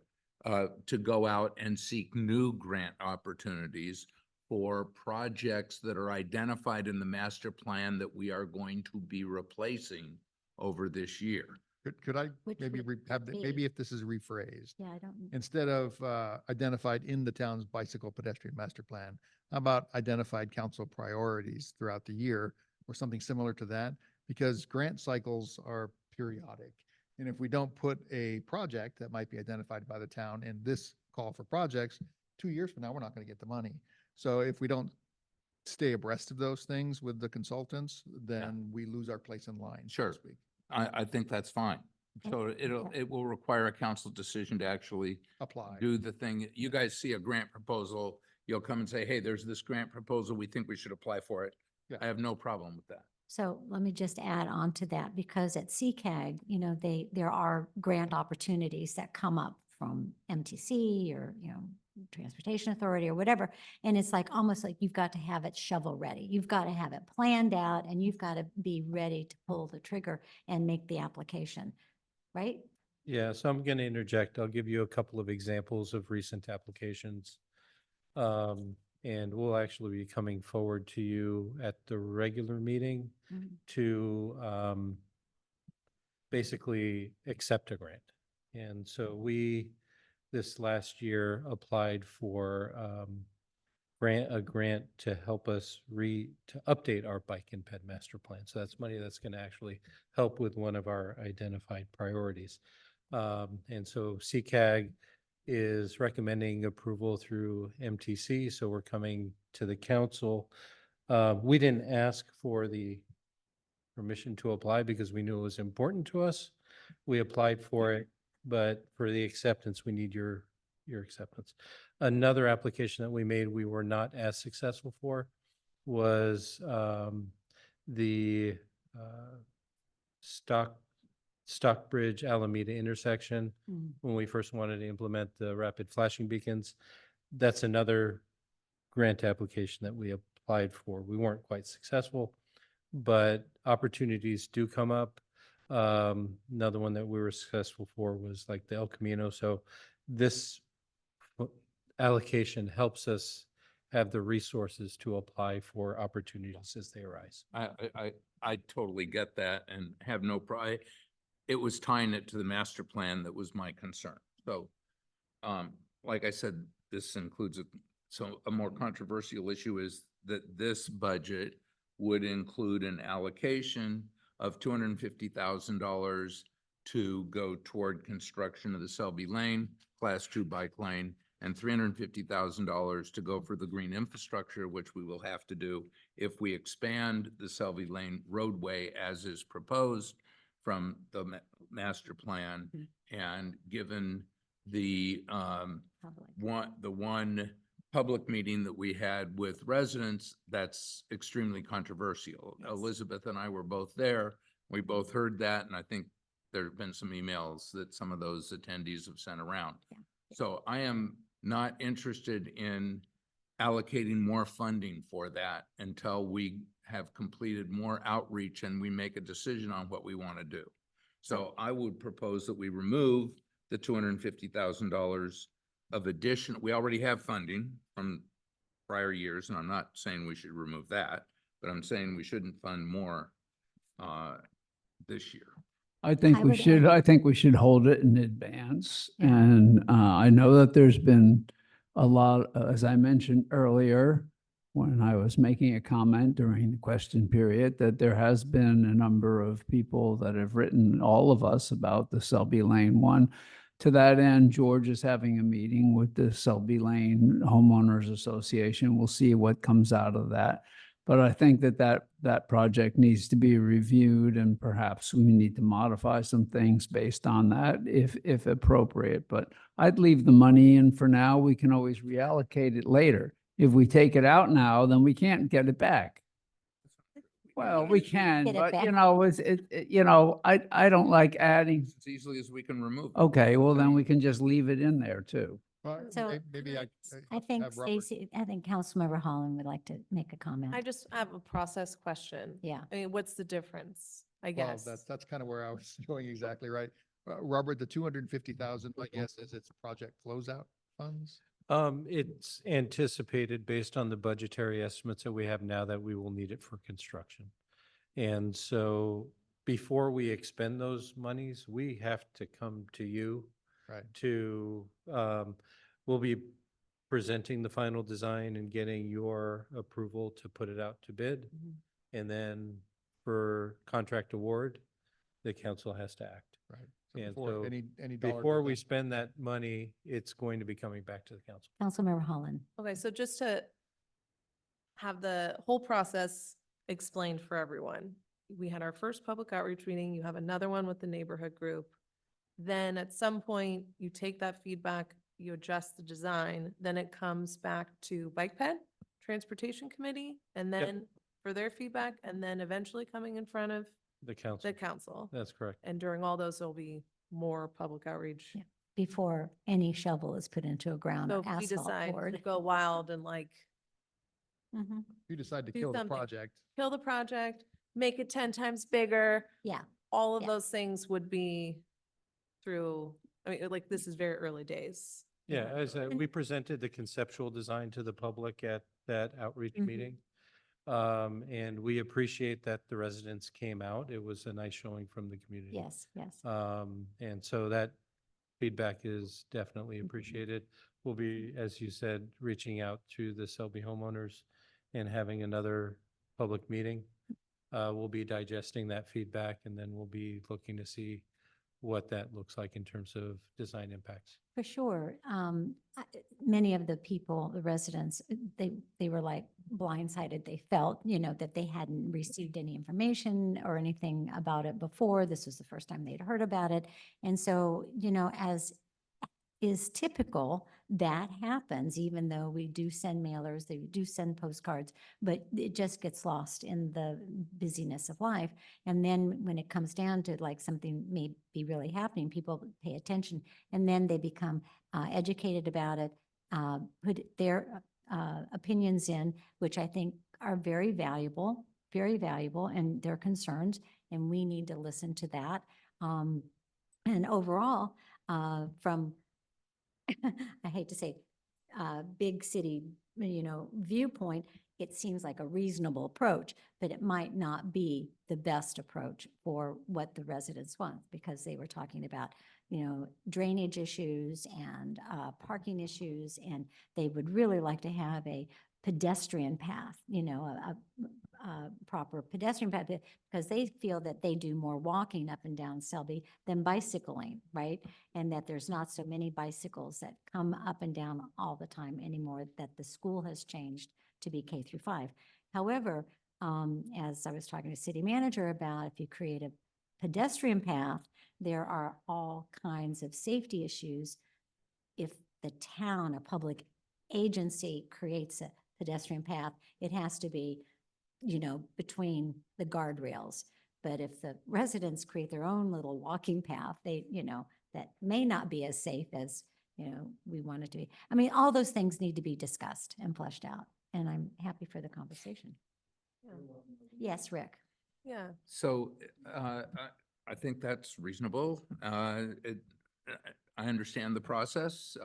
to go out and seek new grant opportunities for projects that are identified in the master plan that we are going to be replacing over this year. Could I Which maybe would be- maybe if this is rephrased, Yeah, I don't, instead of identified in the town's bicycle pedestrian master plan, how about identified council priorities throughout the year or something similar to that? Because grant cycles are periodic. And if we don't put a project that might be identified by the town in this call for projects, 2 years from now, we're not going to get the money. So if we don't stay abreast of those things with the consultants, then we lose our place in line, so Sure. to speak. I think that's fine. So it will require a council decision to actually Apply. do the thing. You guys see a grant proposal, you'll come and say, hey, there's this grant proposal. We think we should apply for it. Yeah. I have no problem with that. so let me just add on to that, because at CCAG, there are grant opportunities that come up from MTC or, Transportation Authority or whatever. And it's like, almost like you've got to have it shovel ready. You've got to have it planned out and you've got to be ready to pull the trigger and make the application, right? Yeah, so I'm going to interject. I'll give you a couple of examples of recent applications. And we'll actually be coming forward to you at the regular meeting Mhm. to basically accept a grant. And so we this last year applied for a grant to help us to update our bike and ped master plan. So that's money that's going to actually help with one of our identified priorities. And so CCAG is recommending approval through MTC. So we're coming to the council. We didn't ask for the permission to apply because we knew it was important to us. We applied for it, but for the acceptance, we need your acceptance. Another application that we made, we were not as successful for, was the Stockbridge Alameda intersection. When we first wanted to implement the rapid flashing beacons. That's another grant application that we applied for. We weren't quite successful, but opportunities do come up. Another one that we were successful for was like the El Camino. So this allocation helps us have the resources to apply for opportunities as they arise. I totally get that and have no pride. It was tying it to the master plan that was my concern. So, like I said, this includes a more controversial issue is that this budget would include an allocation of $250,000 to go toward construction of the Selby Lane, Class 2 bike lane, and $350,000 to go for the green infrastructure, which we will have to do if we expand the Selby Lane roadway as is proposed from the master plan. And given the one public meeting that we had with residents, that's extremely controversial. Yes. Elizabeth and I were both there. We both heard that, and I think there have been some emails that some of those attendees have sent around. Yeah. So I am not interested in allocating more funding for that until we have completed more outreach and we make a decision on what we want to do. So I would propose that we remove the $250,000 of addition. We already have funding from prior years, and I'm not saying we should remove that, but I'm saying we shouldn't fund more this year. I think I we would should, add- I think we should hold it in advance. Yeah. And I know that there's been a lot, as I mentioned earlier, when I was making a comment during the question period, that there has been a number of people that have written all of us about the Selby Lane one. To that end, George is having a meeting with the Selby Lane Homeowners Association. We'll see what comes out of that. But I think that project needs to be reviewed, and perhaps we need to modify some things based on that if appropriate. But I'd leave the money in for now. We can always reallocate it later. If we take it out now, then we can't get it back. Well, we can, Get it but back. I don't like adding. As easily as we can remove it. Okay, well, then we can just leave it in there too. Well, So, maybe I think have Robert- Stacy, I think Councilmember Holland would like to make a comment. I just have a process question. Yeah. I mean, what's the difference, I Well, guess? that's kind of where I was going exactly right. Robert, the 250,000, I guess, is its project closeout funds? It's anticipated based on the budgetary estimates that we have now that we will need it for construction. And so before we expend those monies, we have to come to you Right. to, we'll be presenting the final design and getting your approval to put it out to bid. And then for contract award, the council has to act. Right. And before so any dollar before goes we in- spend that money, it's going to be coming back to the council. Councilmember Holland. Okay, so just to have the whole process explained for everyone. We had our first public outreach meeting, you have another one with the neighborhood group. Then at some point, you take that feedback, you adjust the design, then it comes back to Bike Ped, Transportation Committee, and Yep. then for their feedback, and then eventually coming in front of The council. the council. That's correct. And during all those, there'll be more public outreach. Yeah. Before any shovel is put into a ground So or if we asphalt decide to poured. go wild and like Mhm. If you decide to do kill the something. project, kill the project, make it 10 times bigger, Yeah, all of Yeah. those things would be through, I mean, like, this is very early days. Yeah, as we presented the conceptual design to the public at that outreach Mhm. meeting. And we appreciate that the residents came out. It was a nice showing from the community. yes, yes. And so that Feedback is definitely appreciated. We'll be, as you said, reaching out to the Selby homeowners and having another public meeting. We'll be digesting that feedback and then we'll be looking to see what that looks like in terms of design impacts. For sure. Many of the people, the residents, they were like blindsided. They felt, that they hadn't received any information or anything about it before. This was the first time they'd heard about it. And so, as is typical, that happens, even though we do send mailers, they do send postcards, but it just gets lost in the busyness of life. And then when it comes down to like something may be really happening, people pay attention and then they become educated about it, put their opinions in, which I think are very valuable, and their concerns, and we need to listen to that. And overall, from I hate to say, big city, viewpoint, it seems like a reasonable approach, but it might not be the best approach for what the residents want, because they were talking about, drainage issues and parking issues, and they would really like to have a pedestrian path, a proper pedestrian path, because they feel that they do more walking up and down Selby than bicycling, right? And that there's not so many bicycles that come up and down all the time anymore, that the school has changed to be K through 5. However, as I was talking to city manager about, if you create a pedestrian path, there are all kinds of safety issues. If the town, a public agency, creates a pedestrian path, it has to be, between the guardrails. But if the residents create their own little walking path, they, that may not be as safe as, we want it to be. I mean, all those things need to be discussed and fleshed out, and I'm happy for the conversation. Yeah. Yes, Rick? Yeah. So I think that's reasonable. I understand the process.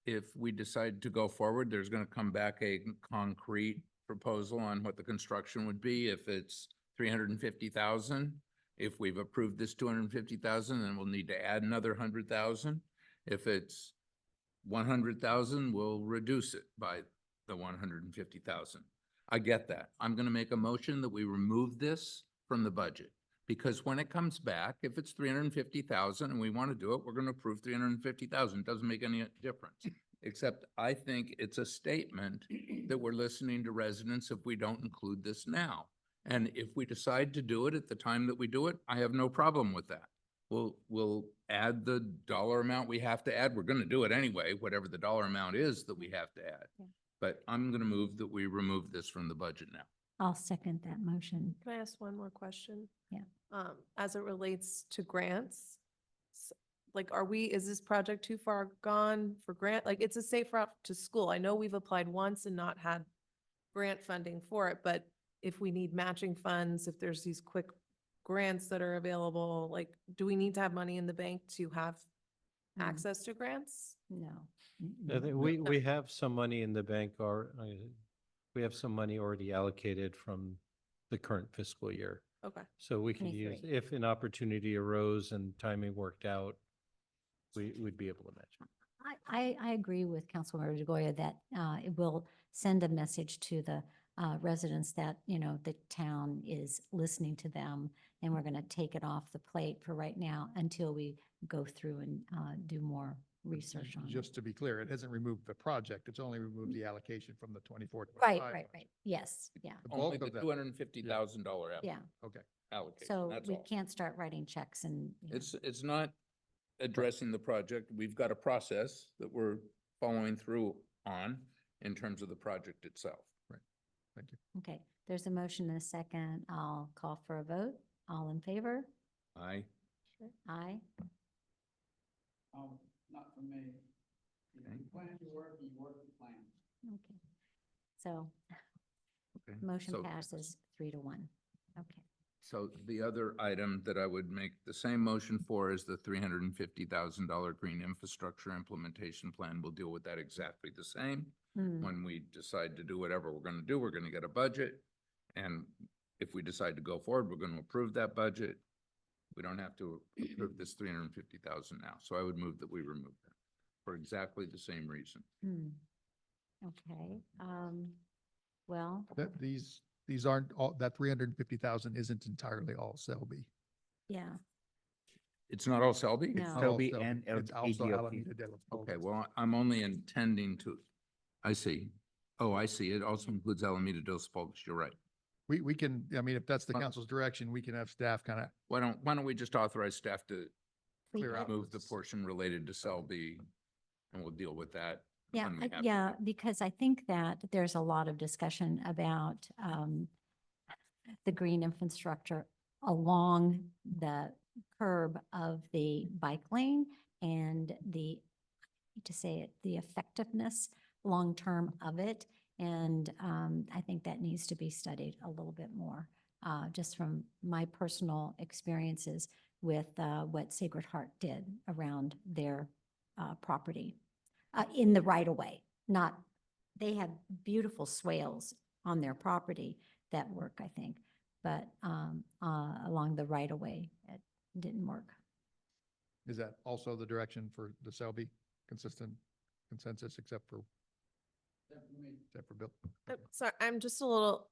If we decide to go forward, there's going to come back a concrete proposal on what the construction would be. If it's 350,000, if we've approved this 250,000, then we'll need to add another 100,000. If it's 100,000, we'll reduce it by the 150,000. I get that. I'm going to make a motion that we remove this from the budget, because when it comes back, if it's 350,000 and we want to do it, we're going to approve 350,000. It doesn't make any difference. Except I think it's a statement that we're listening to residents if we don't include this now. And if we decide to do it at the time that we do it, I have no problem with that. We'll add the dollar amount we have to add. We're going to do it anyway, whatever the dollar amount is that we have to add. Yeah. But I'm going to move that we remove this from the budget now. I'll second that motion. Can I ask one more question? Yeah. As it relates to grants, like, is this project too far gone for grant? Like, it's a safe route to school. I know we've applied once and not had grant funding for it, but if we need matching funds, if there's these quick grants that are available, like, do we need to have money in the bank to have access to grants? No. I think we have some money in the bank, or we have some money already allocated from the current fiscal year. Okay. So we can use, 23. if an opportunity arose and timing worked out, we'd be able to match. I agree with Councilmember DeGoya that it will send a message to the residents that, the town is listening to them, and we're going to take it off the plate for right now until we go through and do more research on it. Just to be clear, it hasn't removed the project. It's only removed the allocation from the 24. Right. Yes, yeah, The Only bulk the of that. $250,000 yeah. Okay. allocation. So That's we all. can't start writing checks and. It's not addressing the project. We've got a process that we're following through on in terms of the project itself. Right. Thank you. Okay, there's a motion and a second. I'll call for a vote. All in favor? Aye. Aye. Not for me. You plan your work, you work the plan. Okay. So Okay. motion So- passes 3-1. Okay. So the other item that I would make the same motion for is the $350,000 green infrastructure implementation plan. We'll deal with that exactly the same. Hmm. When we decide to do whatever we're going to do, we're going to get a budget. And if we decide to go forward, we're going to approve that budget. We don't have to approve this 350,000 now. So I would move that we remove that for exactly the same reason. Okay, well, That these aren't all, that 350,000 isn't entirely all Selby. yeah, It's not all Selby? No. It's not all Selby Selby. and It's also ADOP. Alameda de los Okay, Pobres. well, I'm only intending to, I see. Oh, I see. It also includes Alameda de los Pobres. You're right. We can, I mean, if that's the Well- council's direction, we can have staff kind of, Why don't we just authorize staff to Clear out. move the portion related to Selby and we'll deal with that. yeah, when we have to. yeah, because I think that there's a lot of discussion about the green infrastructure along the curb of the bike lane and the, I hate to say it, the effectiveness long-term of it. And I think that needs to be studied a little bit more, just from my personal experiences with what Sacred Heart did around their property in the right of way. Not, they have beautiful swales on their property that work, I think, but along the right of way, it didn't work. is that also the direction for the Selby consistent consensus except for Bill? Sorry, I'm just a little,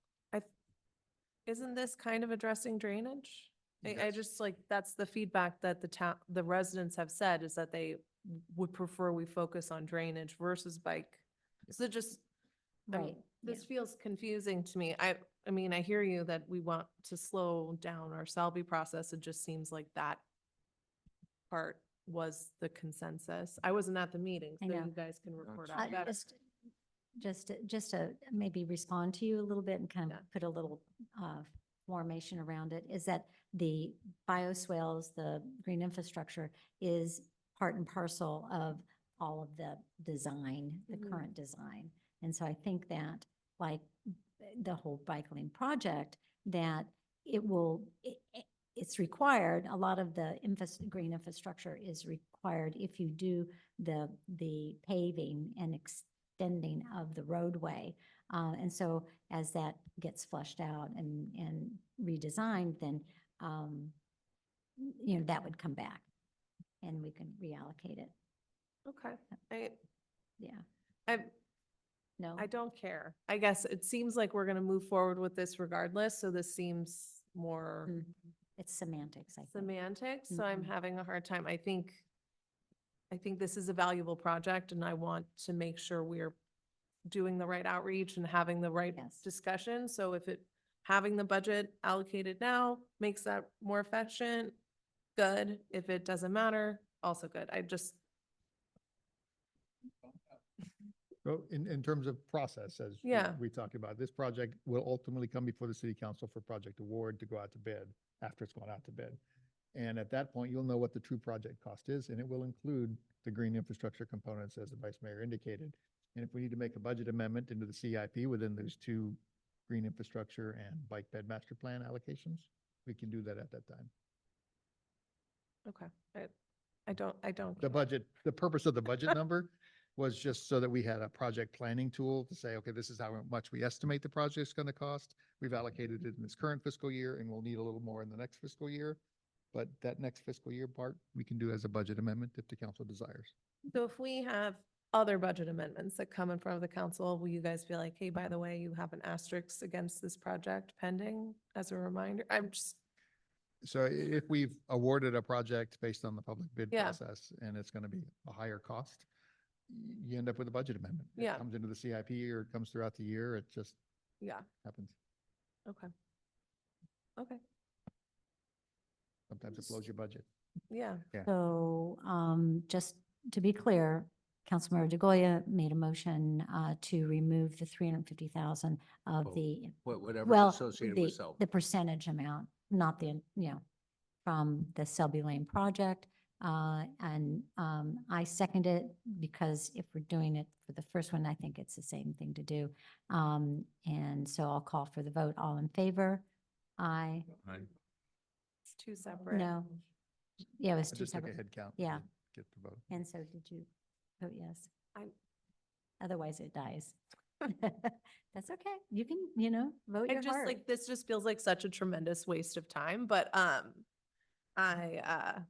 isn't this kind of addressing drainage? I Yes. just like, that's the feedback that the town, the residents have said is that they would prefer we focus on drainage versus bike. So just, Right. this feels confusing to me. I mean, I hear you that we want to slow down our Selby process. It just seems like that part was the consensus. I wasn't at the meeting, I so know. you guys can report That's out better. Just to maybe respond to you a little bit and kind Yeah. of put a little formation around it, is that the bioswales, the green infrastructure is part and parcel of all of the design, the Mhm. current design. And so I think that, like the whole bike lane project, that it will, it's required, a lot of the green infrastructure is required if you do the paving and extending of the roadway. And so as that gets flushed out and redesigned, then, that would come back and we can reallocate it. Okay. Yeah. I No? don't care. I guess it seems like we're gonna move forward with this regardless, so this seems more Mhm. It's semantics, I think. semantics, so I'm Mhm. having a hard time. I think this is a valuable project and I want to make sure we're doing the right outreach and having the right Yes. discussion. So if having the budget allocated now makes that more efficient, good. If it doesn't matter, also good. So in terms of process, as Yeah. we talked about, this project will ultimately come before the city council for project award to go out to bid after it's gone out to bid. And at that point, you'll know what the true project cost is, and it will include the green infrastructure components, as the vice mayor indicated. And if we need to make a budget amendment into the CIP within those two green infrastructure and bike bed master plan allocations, we can do that at that time. Okay. I don't. The care. budget, the purpose of the budget number was just so that we had a project planning tool to say, okay, this is how much we estimate the project's going to cost. We've allocated it in this current fiscal year and we'll need a little more in the next fiscal year. But that next fiscal year part, we can do as a budget amendment if the council desires. So if we have other budget amendments that come in front of the council, will you guys be like, hey, by the way, you have an asterisk against this project pending as a reminder? I'm just, So if we've awarded a project based on the public bid Yeah. process and it's going to be a higher cost, you end up with a budget amendment. It Yeah. comes into the CIP or it comes throughout the year. It just yeah, happens. okay. Okay, Sometimes it blows your budget. yeah. So just to be clear, Councilmember DeGoya made a motion to remove the 350,000 of Oh, the, Whatever's well, associated with Selby. the percentage amount, not the, from the Selby Lane project. And I second it because if we're doing it for the first one, I think it's the same thing to do. And so I'll call for the vote. All in favor? Aye. It's two separate. No. Yeah, it was I two just took a separate. head count. Yeah. Get the vote. And so did you vote yes? I- Otherwise it dies. That's okay. You can, vote I your just heart. like, this just feels like such a tremendous waste of time, but I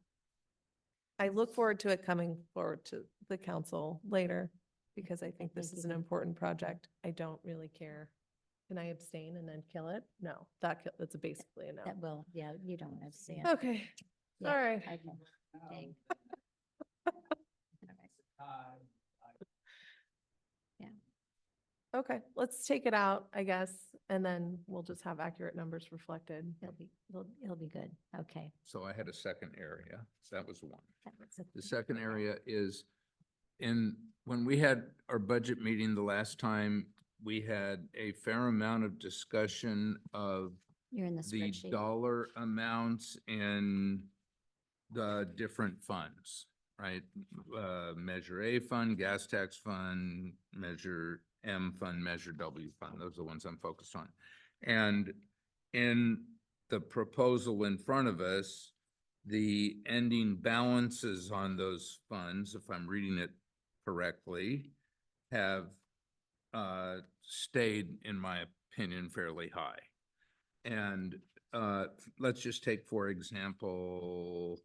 look forward to it coming forward to the council later because I think this Thank is you. an important project. I don't really care. Can I abstain and then kill it? No, that's basically a no. That will, yeah, you don't have to say it. Okay, Yeah, all right. okay. Dang. All right. Okay, let's take it out, I guess, and then we'll just have accurate numbers reflected. It'll be good. Okay. So I had a second area. That was one. That was a- The second area is when we had our budget meeting the last time, we had a fair amount of discussion of You're in the the spreadsheet. dollar amounts in the different funds, right? Measure A fund, gas tax fund, Measure M fund, Measure W fund. Those are the ones I'm focused on. And in the proposal in front of us, the ending balances on those funds, if I'm reading it correctly, have stayed, in my opinion, fairly high. And let's just take, for example,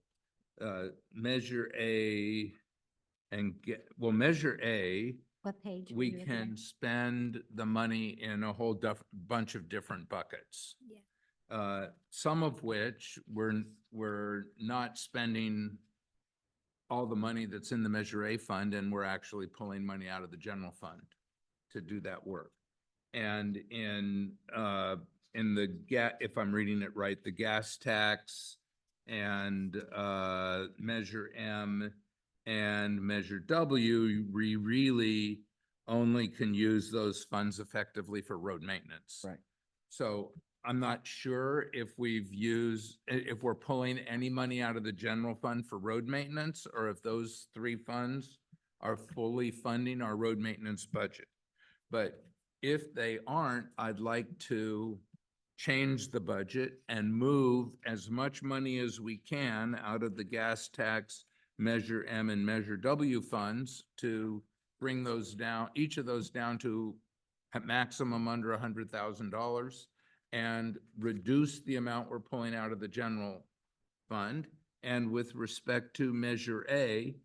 Measure A Measure A, What page? are we you looking at? can spend the money in a whole bunch of different buckets. Yeah. Some of which we're not spending all the money that's in the Measure A fund, and we're actually pulling money out of the general fund to do that work. And in if I'm reading it right, the gas tax and Measure M and Measure W, we really only can use those funds effectively for road maintenance. Right. So I'm not sure if if we're pulling any money out of the general fund for road maintenance, or if those three funds are fully funding our road maintenance budget. But if they aren't, I'd like to change the budget and move as much money as we can out of the gas tax, Measure M and Measure W funds to bring those down, each of those down to a maximum under $100,000, and reduce the amount we're pulling out of the general fund. And with respect to Measure A,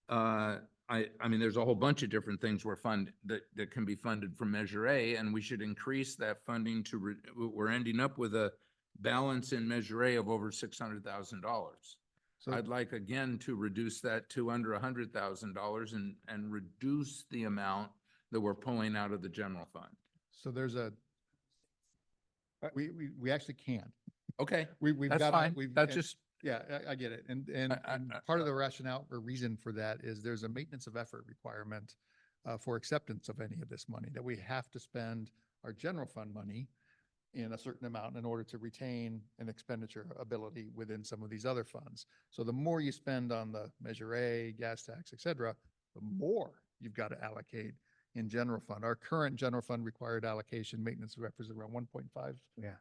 I mean, there's a whole bunch of different things that can be funded from Measure A, and we should increase that funding we're ending up with a balance in Measure A of over $600,000. So I'd like again to reduce that to under $100,000 and reduce the amount that we're pulling out of the general fund. so there's we actually can. Okay, We've that's got, fine. That's and- just, Yeah, I get it. And part of the rationale or reason for that is there's a maintenance of effort requirement for acceptance of any of this money, that we have to spend our general fund money in a certain amount in order to retain an expenditure ability within some of these other funds. So the more you spend on the Measure A, gas tax, et cetera, the more you've got to allocate in general fund. Our current general fund required allocation maintenance represents around 1.5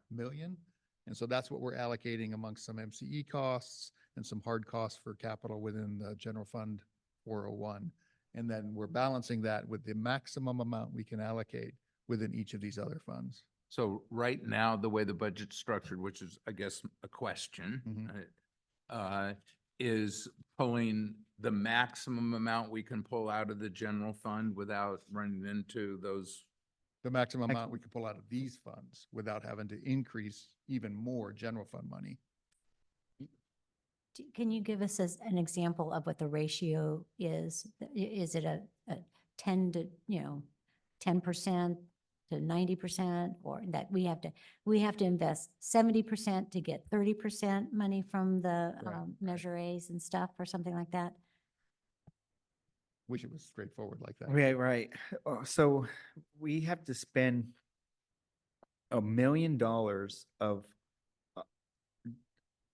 million. And so that's what we're allocating amongst some MCE costs and some hard costs for capital within the general fund 401. And then we're balancing that with the maximum amount we can allocate within each of these other funds. so right now, the way the budget's structured, which is, I guess, a question, is pulling the maximum amount we can pull out of the general fund without running into those. The maximum amount we can pull out of these funds without having to increase even more general fund money. Can you give us an example of what the ratio is? Is it a 10 to, 10% to 90%, or that we have to invest 70% to get 30% money from the Measure A's and stuff, or something like that? Wish it was straightforward like that. Right. So we have to spend $1 million of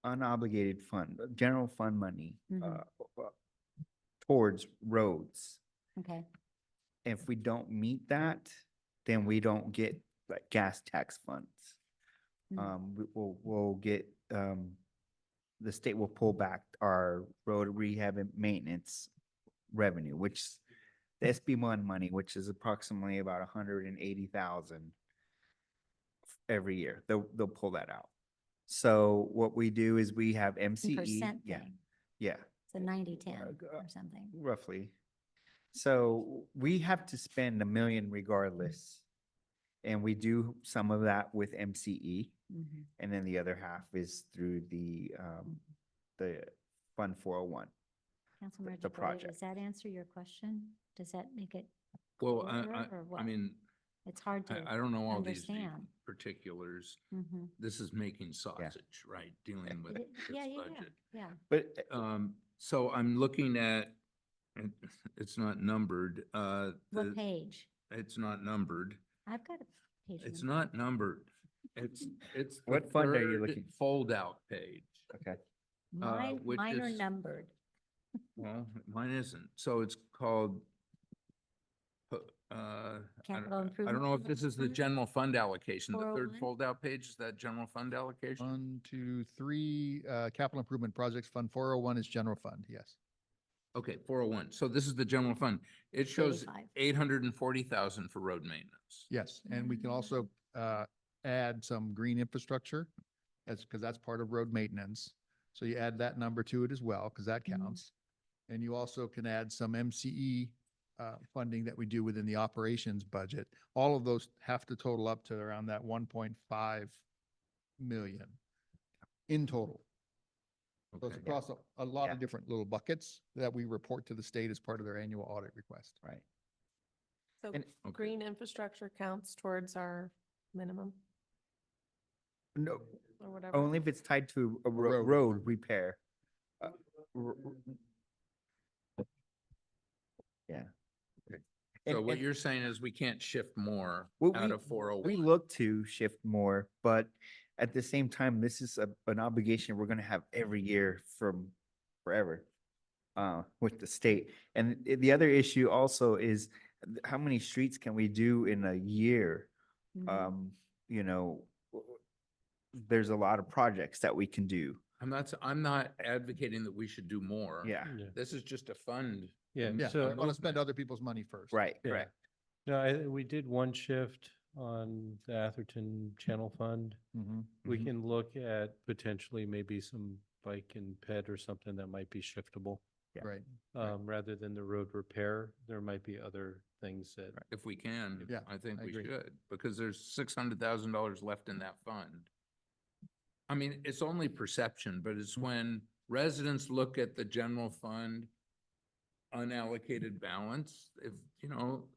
unobligated fund, general fund money towards roads. Okay, If we don't meet that, then we don't get like gas tax funds. We'll get, the state will pull back our road rehab and maintenance revenue, which the SB1 money, which is approximately about 180,000 every year. They'll pull that out. So what we do is we have in MCE. percent Yeah, thing. yeah, It's a 90-10 Uh, or something. roughly. So we have to spend $1 million regardless. And we do some of that with MCE. Mhm. And then the other half is through the Fund 401. Councilmember the Javari, project. does that answer your question? Does that make it Well, clearer or I what? mean, It's hard to I don't know all these understand. particulars. Mhm. This is making sausage, right? Dealing with It- this Yeah, yeah, yeah, budget. yeah. But So I'm looking at, and it's not numbered, What page? it's not numbered. I've got a page. It's number. not numbered. It's the What fund are you third looking? Fold out page. okay, Mine, which mine are is- numbered. Well, mine isn't. So it's called, Capital I improvement. don't know if this is the fund? general fund allocation. The third 401? fold out page, is that general fund allocation? 1, 2, 3, capital improvement projects fund 401 is general fund, yes. Okay, 401. So this is the general fund. It shows 85. 840,000 for road maintenance. Yes, and we can also add some green infrastructure, because that's part of road maintenance. So you add that number to it as well, because that Mhm. counts. And you also can add some MCE funding that we do within the operations budget. All of those have to total up to around that 1.5 million in total. So it's Okay. across a lot Yeah. of different little buckets that we report to the state as part of their annual audit request. right. So And- Okay. green infrastructure counts towards our minimum No, or whatever. only if it's tied to a road. road repair. Uh, r- r- Yeah. So And- what and- you're saying is we can't shift more Well, out we- of 401. We look to shift more, but at the same time, this is an obligation we're gonna have every year from forever with the state. And the other issue also is how many streets can we do in a year? Mhm. You know, there's a lot of projects that we can do. I'm not advocating that we should do more. Yeah, Yeah. This is just a fund. Yeah, Yeah, so- we want to spend other people's money first. right, Yeah. correct. No, we did one shift on the Atherton Channel Fund. Mhm. We Mhm. can look at potentially maybe some bike and ped or something that might be shiftable. Yeah. Right. Rather than the road repair, there might be other things that, If we can, Yeah, I think I we agree. should, because there's $600,000 left in that fund. I mean, it's only perception, but it's when residents look at the general fund unallocated balance, if, you know,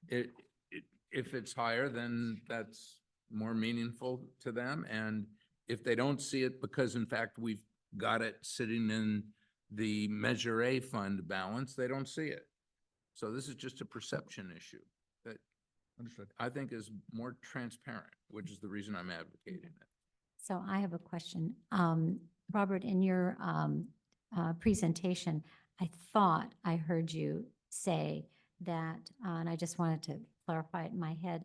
if it's higher, then that's more meaningful to them. And if they don't see it because in fact, we've got it sitting in the Measure A fund balance, they don't see it. So this is just a perception issue that Understood. I think is more transparent, which is the reason I'm advocating it. So I have a question. Robert, in your presentation, I thought I heard you say that, and I just wanted to clarify it in my head,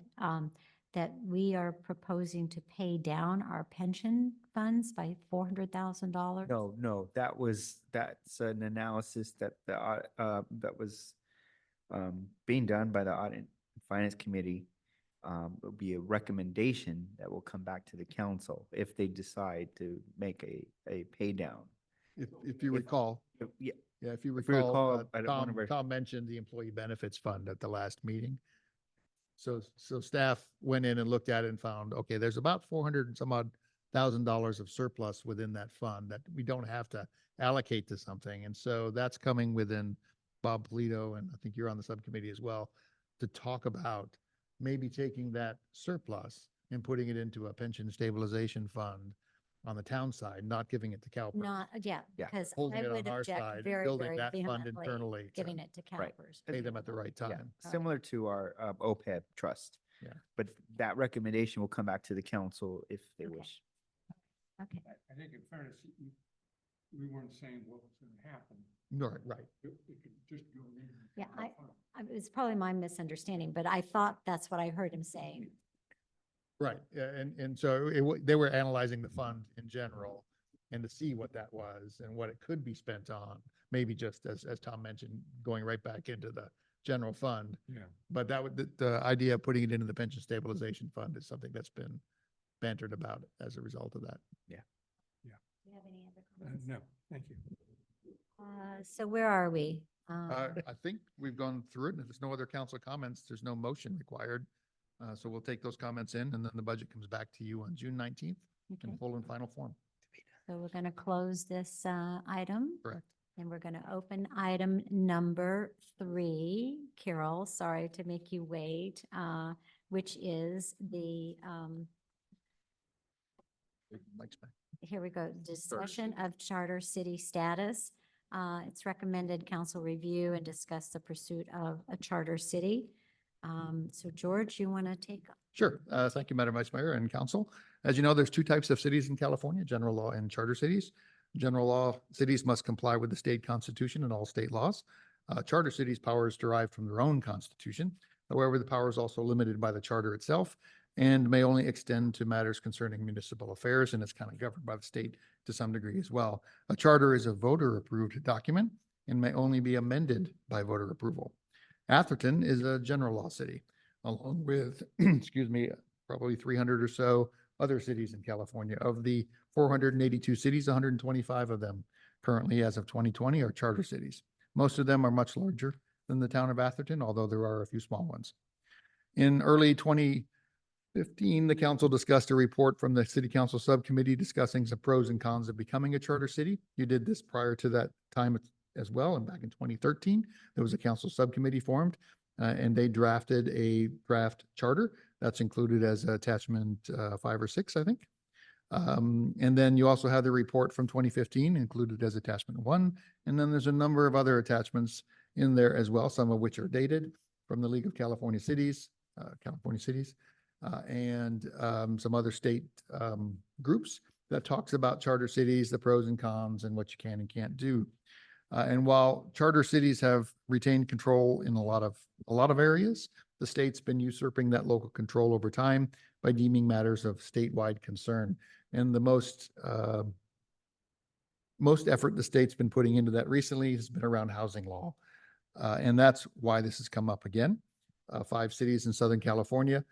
that we are proposing to pay down our pension funds by $400,000? No, that's an analysis that that was being done by the Audit and Finance Committee. It'll be a recommendation that will come back to the council if they decide to make a pay down. If you recall, Yeah, yeah, if you If we recall, recall, I don't wanna Tom mentioned the Employee Benefits Fund at the last meeting. So staff went in and looked at it and found, okay, there's about 400 and some odd $1,000 of surplus within that fund that we don't have to allocate to something. And so that's coming within Bob Polito, and I think you're on the subcommittee as well, to talk about maybe taking that surplus and putting it into a pension stabilization fund on the town side, not giving it to CalPERS. Not, yeah, Yeah. because Holding I it on would our object side, very, building very that fund vehemently internally to giving it to Right. CalPERS. pay them at the right Yeah, time. similar to our OPEB trust. Yeah. But that recommendation will come back to the council if they Okay. wish. Okay, I think in fairness, we weren't saying what was gonna happen. Right. It could just go in. yeah, it was probably my misunderstanding, but I thought that's what I heard him saying. Right, yeah, and so they were analyzing the fund in general and to see what that was and what it could be spent on, maybe just as Tom mentioned, going right back into the general fund. Yeah. But that would, the idea of putting it into the pension stabilization fund is something that's been bantered about it as a result of that. Do you have any other comments? No, thank you. So where are we? I think we've gone through it, and if there's no other council comments, there's no motion required. So we'll take those comments in, and then the budget comes back to you on June 19th Okay. in full and final form. So we're going to close this item. Correct. And we're going to open item number 3. Carol, sorry to make you wait, which is the, Mike's back. here we go, discussion of charter city status. It's recommended council review and discuss the pursuit of a charter city. So George, you want to take? Sure. Thank you, Madam Vice Mayor and Council. As you know, there's 2 types of cities in California, general law and charter cities. General law cities must comply with the state constitution and all state laws. Charter cities' powers derived from their own constitution. However, the power is also limited by the charter itself and may only extend to matters concerning municipal affairs, and it's kind of governed by the state to some degree as well. A charter is a voter-approved document and may only be amended by voter approval. Atherton is a general law city, along with, excuse me, probably 300 or so other cities in California. Of the 482 cities, 125 of them currently, as of 2020, are charter cities. Most of them are much larger than the town of Atherton, although there are a few small ones. In early 2015, the council discussed a report from the city council subcommittee discussing some pros and cons of becoming a charter city. You did this prior to that time as well, and back in 2013, there was a council subcommittee formed, and they drafted a draft charter that's included as attachment 5 or 6, I think. And then you also have the report from 2015 included as attachment 1. And then there's a number of other attachments in there as well, some of which are dated from the League of California Cities, and some other state groups that talks about charter cities, the pros and cons, and what you can and can't do. And while charter cities have retained control in a lot of areas, the state's been usurping that local control over time by deeming matters of statewide concern. And the most effort the state's been putting into that recently has been around housing law. And that's why this has come up again. 5 cities in Southern California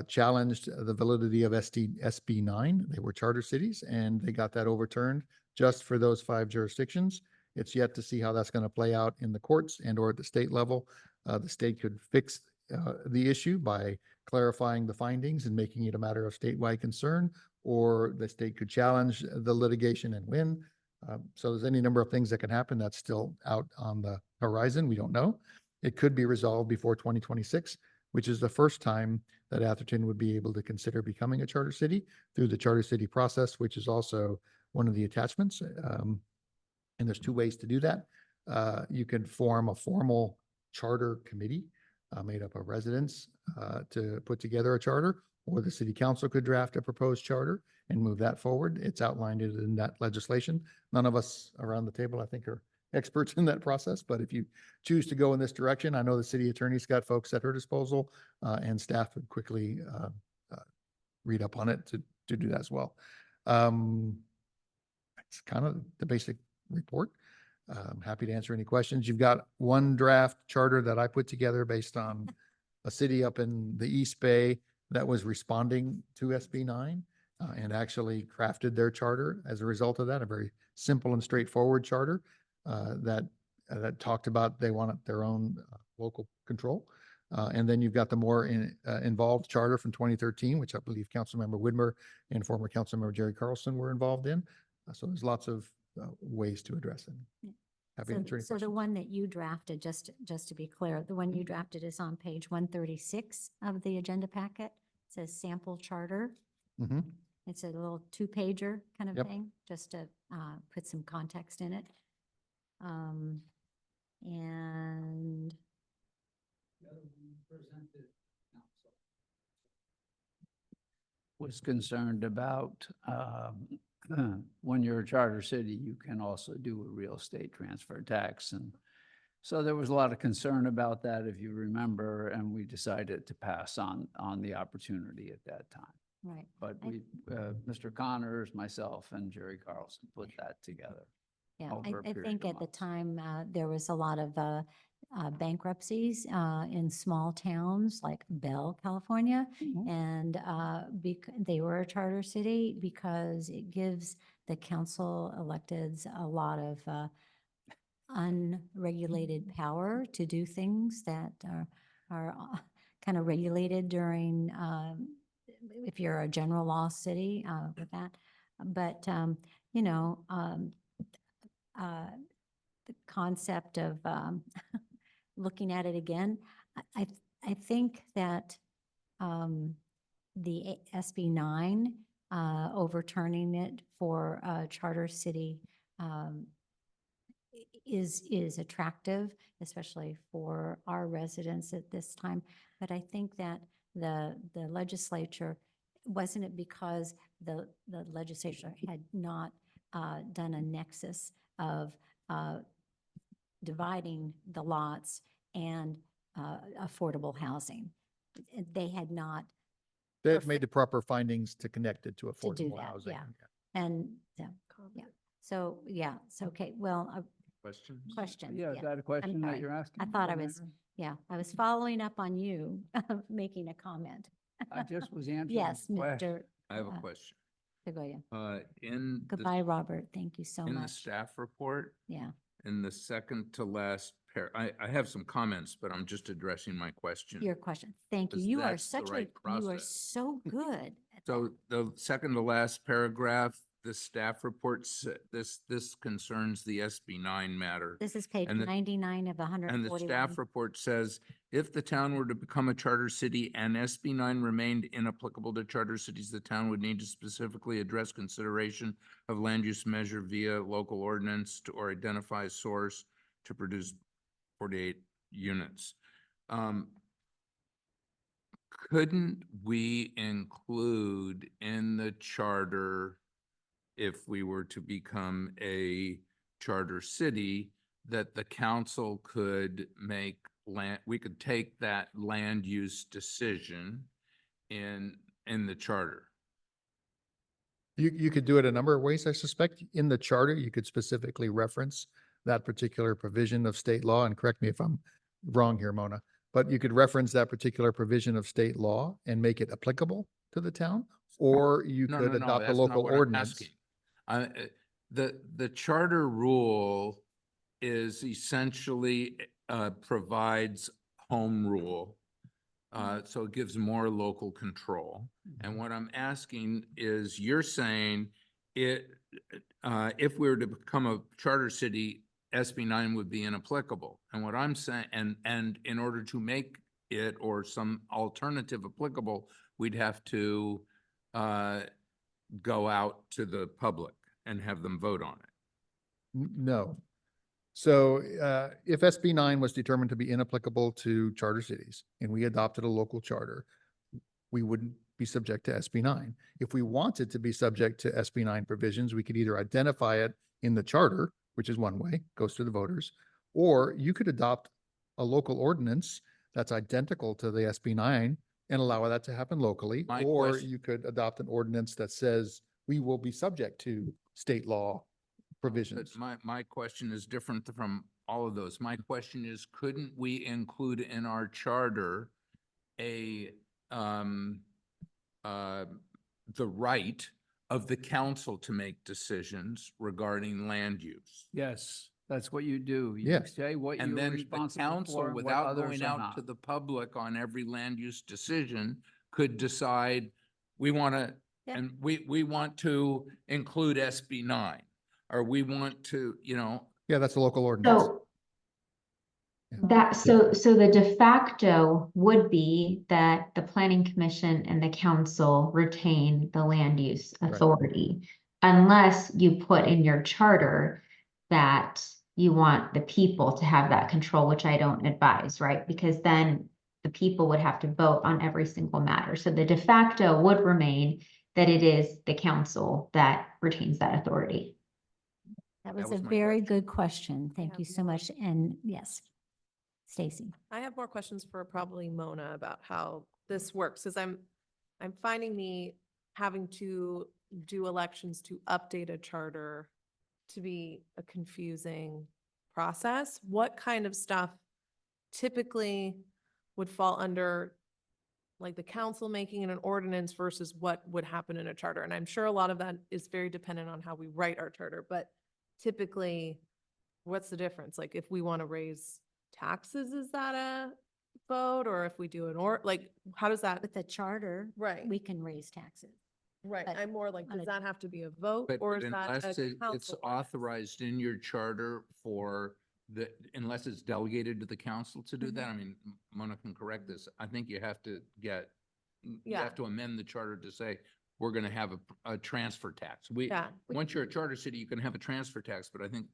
challenged the validity of SB 9. They were charter cities, and they got that overturned just for those 5 jurisdictions. It's yet to see how that's going to play out in the courts and or at the state level. The state could fix the issue by clarifying the findings and making it a matter of statewide concern, or the state could challenge the litigation and win. So there's any number of things that can happen that's still out on the horizon. We don't know. It could be resolved before 2026, which is the first time that Atherton would be able to consider becoming a charter city through the charter city process, which is also one of the attachments. And there's 2 ways to do that. You can form a formal charter committee made up of residents to put together a charter, or the city council could draft a proposed charter and move that forward. It's outlined in that legislation. None of us around the table, I think, are experts in that process, but if you choose to go in this direction, I know the city attorney's got folks at her disposal, and staff would quickly read up on it to do that as well. It's kind of the basic report. I'm happy to answer any questions. You've got one draft charter that I put together based on a city up in the East Bay that was responding to SB 9 and actually crafted their charter as a result of that, a very simple and straightforward charter that talked about they wanted their own local control. And then you've got the more involved charter from 2013, which I believe Councilmember Widmer and former Councilmember Jerry Carlson were involved in. So there's lots of ways to address it. Happy to answer any So the questions. one that you drafted, just to be clear, the one you drafted is on page 136 of the agenda packet. It says sample charter. Mhm. It's a little 2-pager kind of Yep. thing, just to put some context in it. And Was concerned about when you're a charter city, you can also do a real estate transfer tax. And so there was a lot of concern about that, if you remember, and we decided to pass on the opportunity at that time. right. But Mr. Connors, myself, and Jerry Carlson put that together. Yeah, over a I period think of at the months. time, there was a lot of bankruptcies in small towns like Bell, California. Mhm. And they were a charter city because it gives the council electeds a lot of unregulated power to do things that are kind of regulated during, if you're a general law city with that. But, you know, the concept of looking at it again, I think that the SB 9, overturning it for a charter city is attractive, especially for our residents at this time. But I think that the legislature, wasn't it because the legislature had not done a nexus of dividing the lots and affordable housing? They had not They've made the proper findings to connect it to to do affordable that, housing. yeah. And, yeah, so, yeah, so, okay, well, Questions? question. Yeah, is that a question that sorry. you're asking? I thought I Board was, member? yeah, I was following up on you, making a comment. I just was answering. Yes, the question. Mr. I have a question. Segoya. In Goodbye, Robert. Thank you so the much. staff report, Yeah, in the second to last I have some comments, but I'm just addressing my question. your question. Thank you. Because You are that's the such a, right you are process. so good. at So that. the second to last paragraph, the staff reports, this concerns the SB 9 matter. This is page and the- 99 of And the 141. staff report says, if the town were to become a charter city and SB 9 remained inapplicable to charter cities, the town would need to specifically address consideration of land use measure via local ordinance or identify a source to produce 48 units. Couldn't we include in the charter, if we were to become a charter city, that the council could make we could take that land use decision in the charter? You could do it a number of ways, I suspect. In the charter, you could specifically reference that particular provision of state law, and correct me if I'm wrong here, Mona, but you could reference that particular provision of state law and make it applicable to the town, or you No, could no, no, adopt a that's not local what I'm ordinance. asking. The charter rule is essentially provides home rule. So it gives more local control. And what I'm asking is, you're saying it, if we were to become a charter city, SB 9 would be inapplicable. And what I'm saying, and in order to make it or some alternative applicable, we'd have to go out to the public and have them vote on it. No. So if SB 9 was determined to be inapplicable to charter cities and we adopted a local charter, we wouldn't be subject to SB 9. If we wanted to be subject to SB 9 provisions, we could either identify it in the charter, which is one way, goes to the voters, or you could adopt a local ordinance that's identical to the SB 9 and allow that to happen locally. My Or question- you could adopt an ordinance that says we will be subject to state law provisions. But my question is different from all of those. My question is, couldn't we include in our charter the right of the council to make decisions regarding land use? Yes, that's what you do. You Yes. say what And you're then the responsible council, for and what without others going are out to not. the public on every land use decision, could decide, we want to, Yep. and we want to include SB 9, or we want to, Yeah, that's a local ordinance. So Yeah. so the de facto would be that the planning commission and the council retain the land use Right. authority. Unless you put in your charter that you want the people to have that control, which I don't advise, right? Because then the people would have to vote on every single matter. So the de facto would remain that it is the council that retains that authority. That was was a my very question. good question. Thank have you so more. much. And yes, Stacy. I have more questions for probably Mona about how this works, because I'm finding me having to do elections to update a charter to be a confusing process. What kind of stuff typically would fall under like the council making an ordinance versus what would happen in a charter. And I'm sure a lot of that is very dependent on how we write our charter, but typically, what's the difference? Like if we want to raise taxes, is that a vote? Or if we do like, how does that? With the charter, Right, we can raise taxes. right. but I'm more like, on does a- that have to be a vote But or but is that unless a it's council ordinance? authorized in your charter for unless it's delegated to the council to do that, I mean, Mona can correct this. I think you have to you Yeah. have to amend the charter to say, we're gonna have a transfer tax. Yeah. Once you're a charter city, you can have a transfer tax, but I think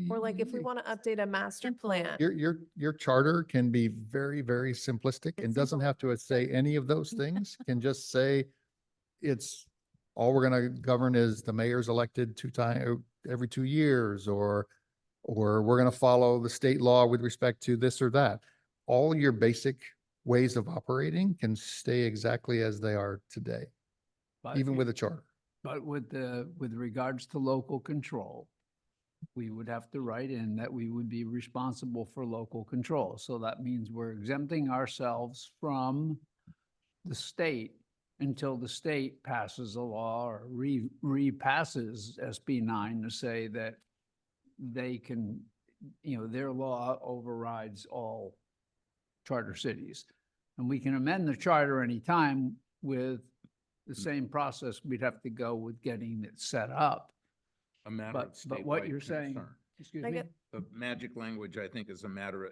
Or like if we want to update a master plan. Your charter can be very, very simplistic and It's doesn't simple. have to say any of those things. Can just say it's, all we're gonna govern is the mayor's elected every 2 years, or we're gonna follow the state law with respect to this or that. All your basic ways of operating can stay exactly as they are today, But even with a charter. But with regards to local control, we would have to write in that we would be responsible for local control. So that means we're exempting ourselves from the state until the state passes a law or repasses SB 9 to say that they can, their law overrides all charter cities. And we can amend the charter anytime with the same process we'd have to go with getting it set up. a matter of But what statewide you're saying, concern. excuse I me? get- The magic language, I think, is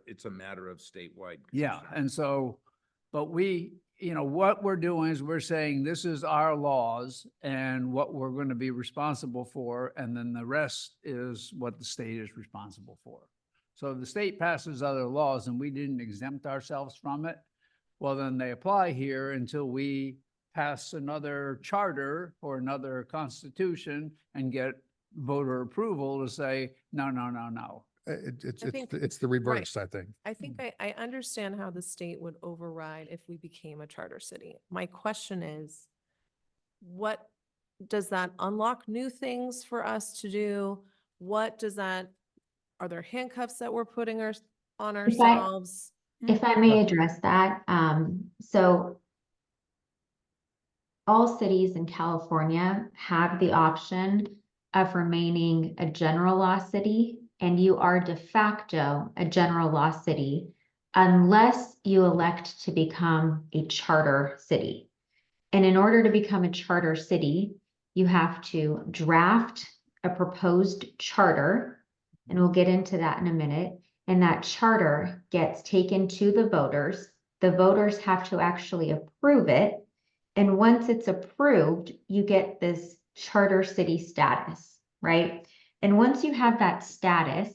it's a matter of statewide. Yeah, concern. and so, but what we're doing is we're saying this is our laws and what we're going to be responsible for, and then the rest is what the state is responsible for. So if the state passes other laws and we didn't exempt ourselves from it, well, then they apply here until we pass another charter or another constitution and get voter approval to say, no, no, no, no. It's I think- it's the reverse, I think. I think I understand how the state would override if we became a charter city. My question is, what does that unlock new things for us to do? What does that, are there handcuffs that we're putting on ourselves? If I may address that, so all cities in California have the option of remaining a general law city, and you are de facto a general law city unless you elect to become a charter city. And in order to become a charter city, you have to draft a proposed charter, and we'll get into that in a minute. And that charter gets taken to the voters. The voters have to actually approve it. And once it's approved, you get this charter city status, right? And once you have that status,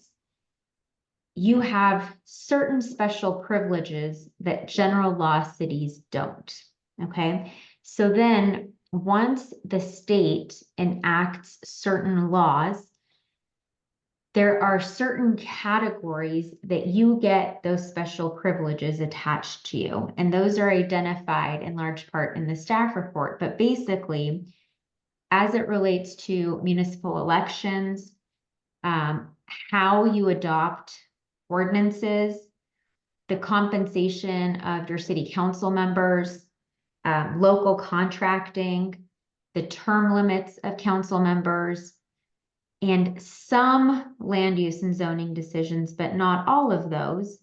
you have certain special privileges that general law cities don't, okay? So then, once the state enacts certain laws, there are certain categories that you get those special privileges attached to you. And those are identified in large part in the staff report. But basically, as it relates to municipal elections, how you adopt ordinances, the compensation of your city council members, local contracting, the term limits of council members, and some land use and zoning decisions, but not all of those,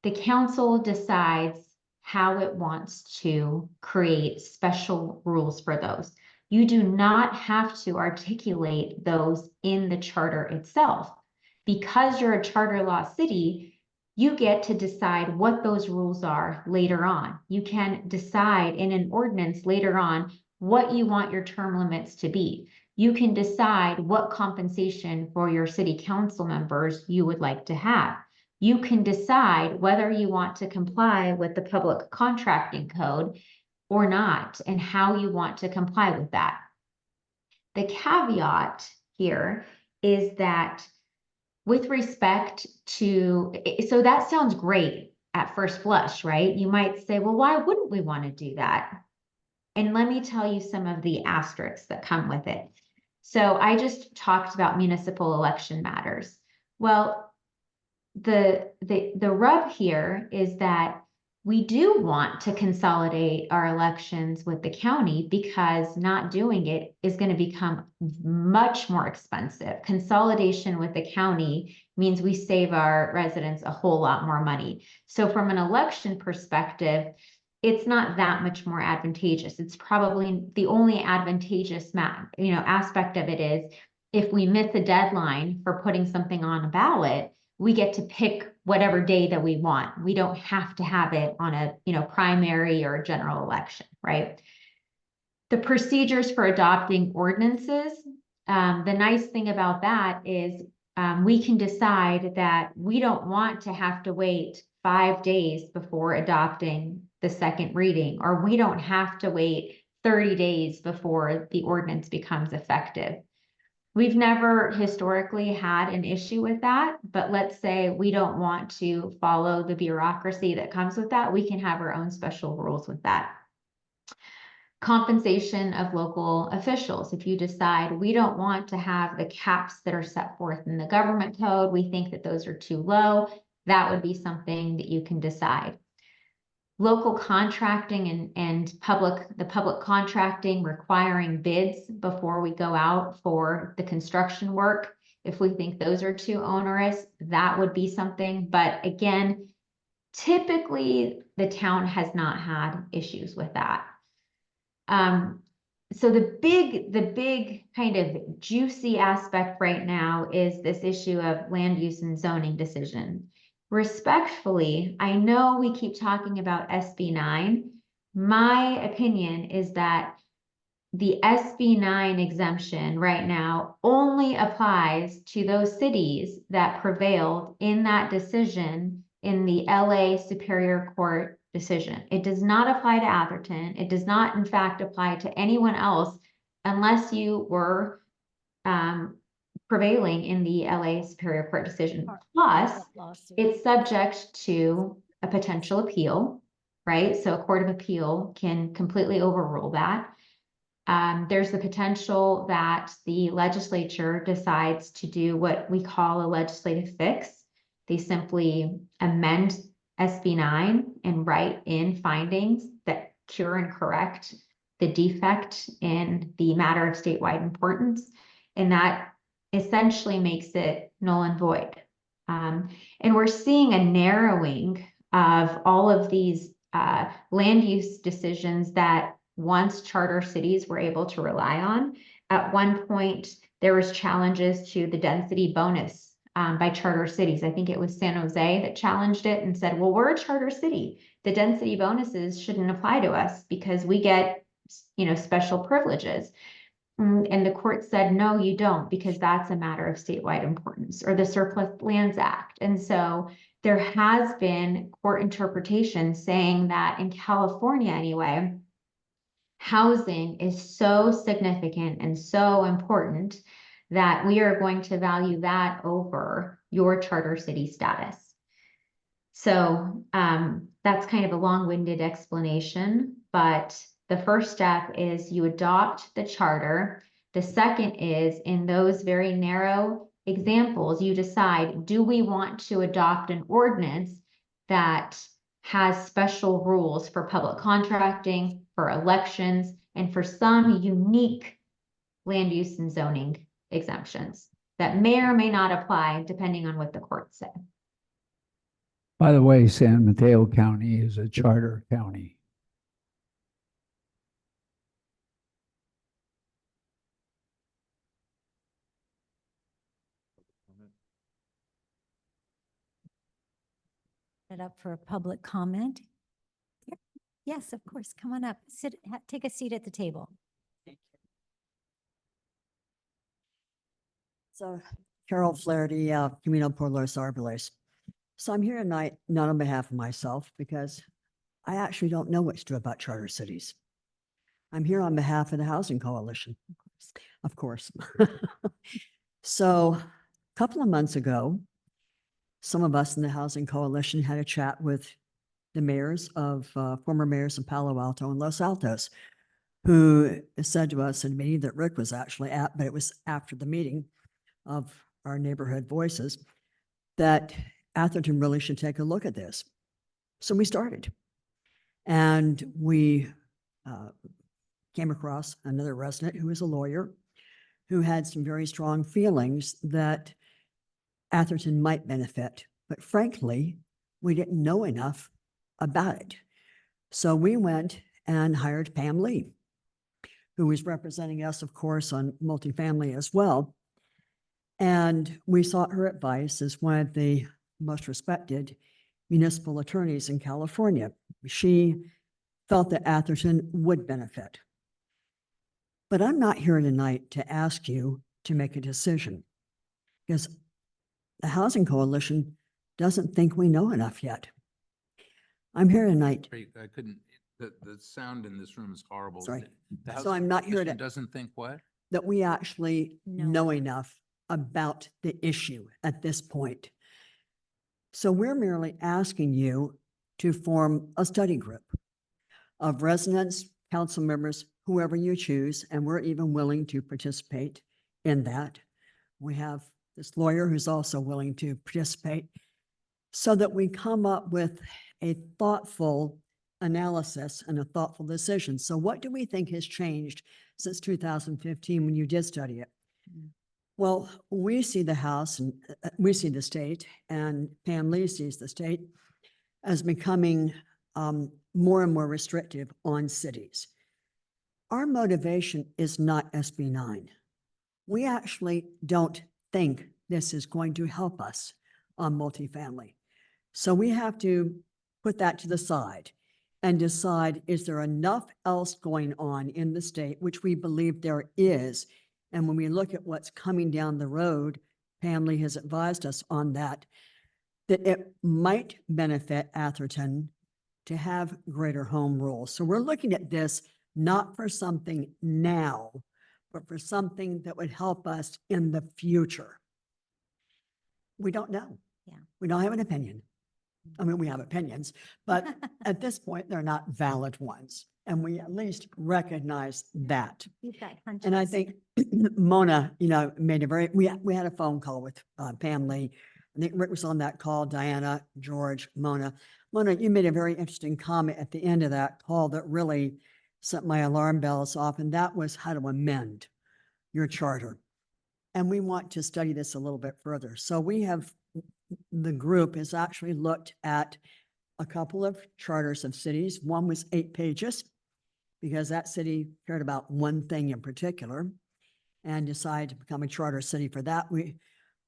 the council decides how it wants to create special rules for those. You do not have to articulate those in the charter itself. Because you're a charter law city, you get to decide what those rules are later on. You can decide in an ordinance later on what you want your term limits to be. You can decide what compensation for your city council members you would like to have. You can decide whether you want to comply with the public contracting code or not, and how you want to comply with that. The caveat here is that with respect to, so that sounds great at first blush, right? You might say, well, why wouldn't we want to do that? And let me tell you some of the asterisks that come with it. So I just talked about municipal election matters. Well, the rub here is that we do want to consolidate our elections with the county because not doing it is going to become much more expensive. Consolidation with the county means we save our residents a whole lot more money. So from an election perspective, it's not that much more advantageous. It's probably the only advantageous aspect of it is if we miss a deadline for putting something on a ballot, we get to pick whatever day that we want. We don't have to have it on a, primary or a general election, right? The procedures for adopting ordinances, the nice thing about that is we can decide that we don't want to have to wait 5 days before adopting the second reading, or we don't have to wait 30 days before the ordinance becomes effective. We've never historically had an issue with that, but let's say we don't want to follow the bureaucracy that comes with that. We can have our own special rules with that. Compensation of local officials. If you decide we don't want to have the caps that are set forth in the government code, we think that those are too low, that would be something that you can decide. Local contracting and the public contracting requiring bids before we go out for the construction work. If we think those are too onerous, that would be something. But again, typically the town has not had issues with that. So the big kind of juicy aspect right now is this issue of land use and zoning decision. Respectfully, I know we keep talking about SB 9. My opinion is that the SB 9 exemption right now only applies to those cities that prevailed in that decision in the LA Superior Court decision. It does not apply to Atherton. It does not, in fact, apply to anyone else unless you were prevailing in the LA Superior Court decision. Plus, it's subject to a potential appeal, right? So a court of appeal can completely overrule that. There's the potential that the legislature decides to do what we call a legislative fix. They simply amend SB 9 and write in findings that cure and correct the defect in the matter of statewide importance. And that essentially makes it null and void. And we're seeing a narrowing of all of these land use decisions that once charter cities were able to rely on. At one point, there was challenges to the density bonus by charter cities. I think it was San Jose that challenged it and said, well, we're a charter city. The density bonuses shouldn't apply to us because we get, special privileges. And the court said, no, you don't, because that's a matter of statewide importance, or the Surplus Lands Act. And so there has been court interpretation saying that in California anyway, housing is so significant and so important that we are going to value that over your charter city status. So that's kind of a long-winded explanation, but the first step is you adopt the charter. The second is, in those very narrow examples, you decide, do we want to adopt an ordinance that has special rules for public contracting, for elections, and for some unique land use and zoning exemptions that may or may not apply depending on what the court said. By the way, San Mateo County is a charter county. It up for a public comment. Yes, of course. Come on up. Take a seat at the table. So Carol Flaherty, Camino por los Árboles. So I'm here tonight, not on behalf of myself, because I actually don't know what to do about charter cities. I'm here on behalf of the Housing Coalition, of course. So a couple of months ago, some of us in the Housing Coalition had a chat with the mayors of, former mayors of Palo Alto and Los Altos, who said to us in a meeting that Rick was actually at, but it was after the meeting of our neighborhood voices, that Atherton really should take a look at this. So we started. And we came across another resident who is a lawyer who had some very strong feelings that Atherton might benefit. But frankly, we didn't know enough about it. So we went and hired Pam Lee, who was representing us, of course, on multifamily as well. And we sought her advice as one of the most respected municipal attorneys in California. She felt that Atherton would benefit. But I'm not here tonight to ask you to make a decision, because the Housing Coalition doesn't think we know enough yet. I'm here tonight. I couldn't, the sound in this room is horrible. Sorry. The So House I'm not here Coalition to- Doesn't think what? That we actually No. know enough about the issue at this point. So we're merely asking you to form a study group of residents, council members, whoever you choose, and we're even willing to participate in that. We have this lawyer who's also willing to participate, so that we come up with a thoughtful analysis and a thoughtful decision. So what do we think has changed since 2015 when you did study it? Well, we see the House and we see the state, and Pam Lee sees the state as becoming more and more restrictive on cities. Our motivation is not SB 9. We actually don't think this is going to help us on multifamily. So we have to put that to the side and decide, is there enough else going on in the state, which we believe there is. And when we look at what's coming down the road, Pam Lee has advised us on that, that it might benefit Atherton to have greater home rule. So we're looking at this not for something now, but for something that would help us in the future. We don't know. Yeah. We don't have an opinion. I mean, we have opinions, but at this point, they're not valid ones. And we at least recognize that. You've got And I hunches. think Mona, made a very, we had a phone call with Pam Lee. I think Rick was on that call, Diana, George, Mona. Mona, you made a very interesting comment at the end of that call that really set my alarm bells off, and that was how to amend your charter. And we want to study this a little bit further. So the group has actually looked at a couple of charters of cities. One was 8 pages because that city cared about one thing in particular and decided to become a charter city for that. We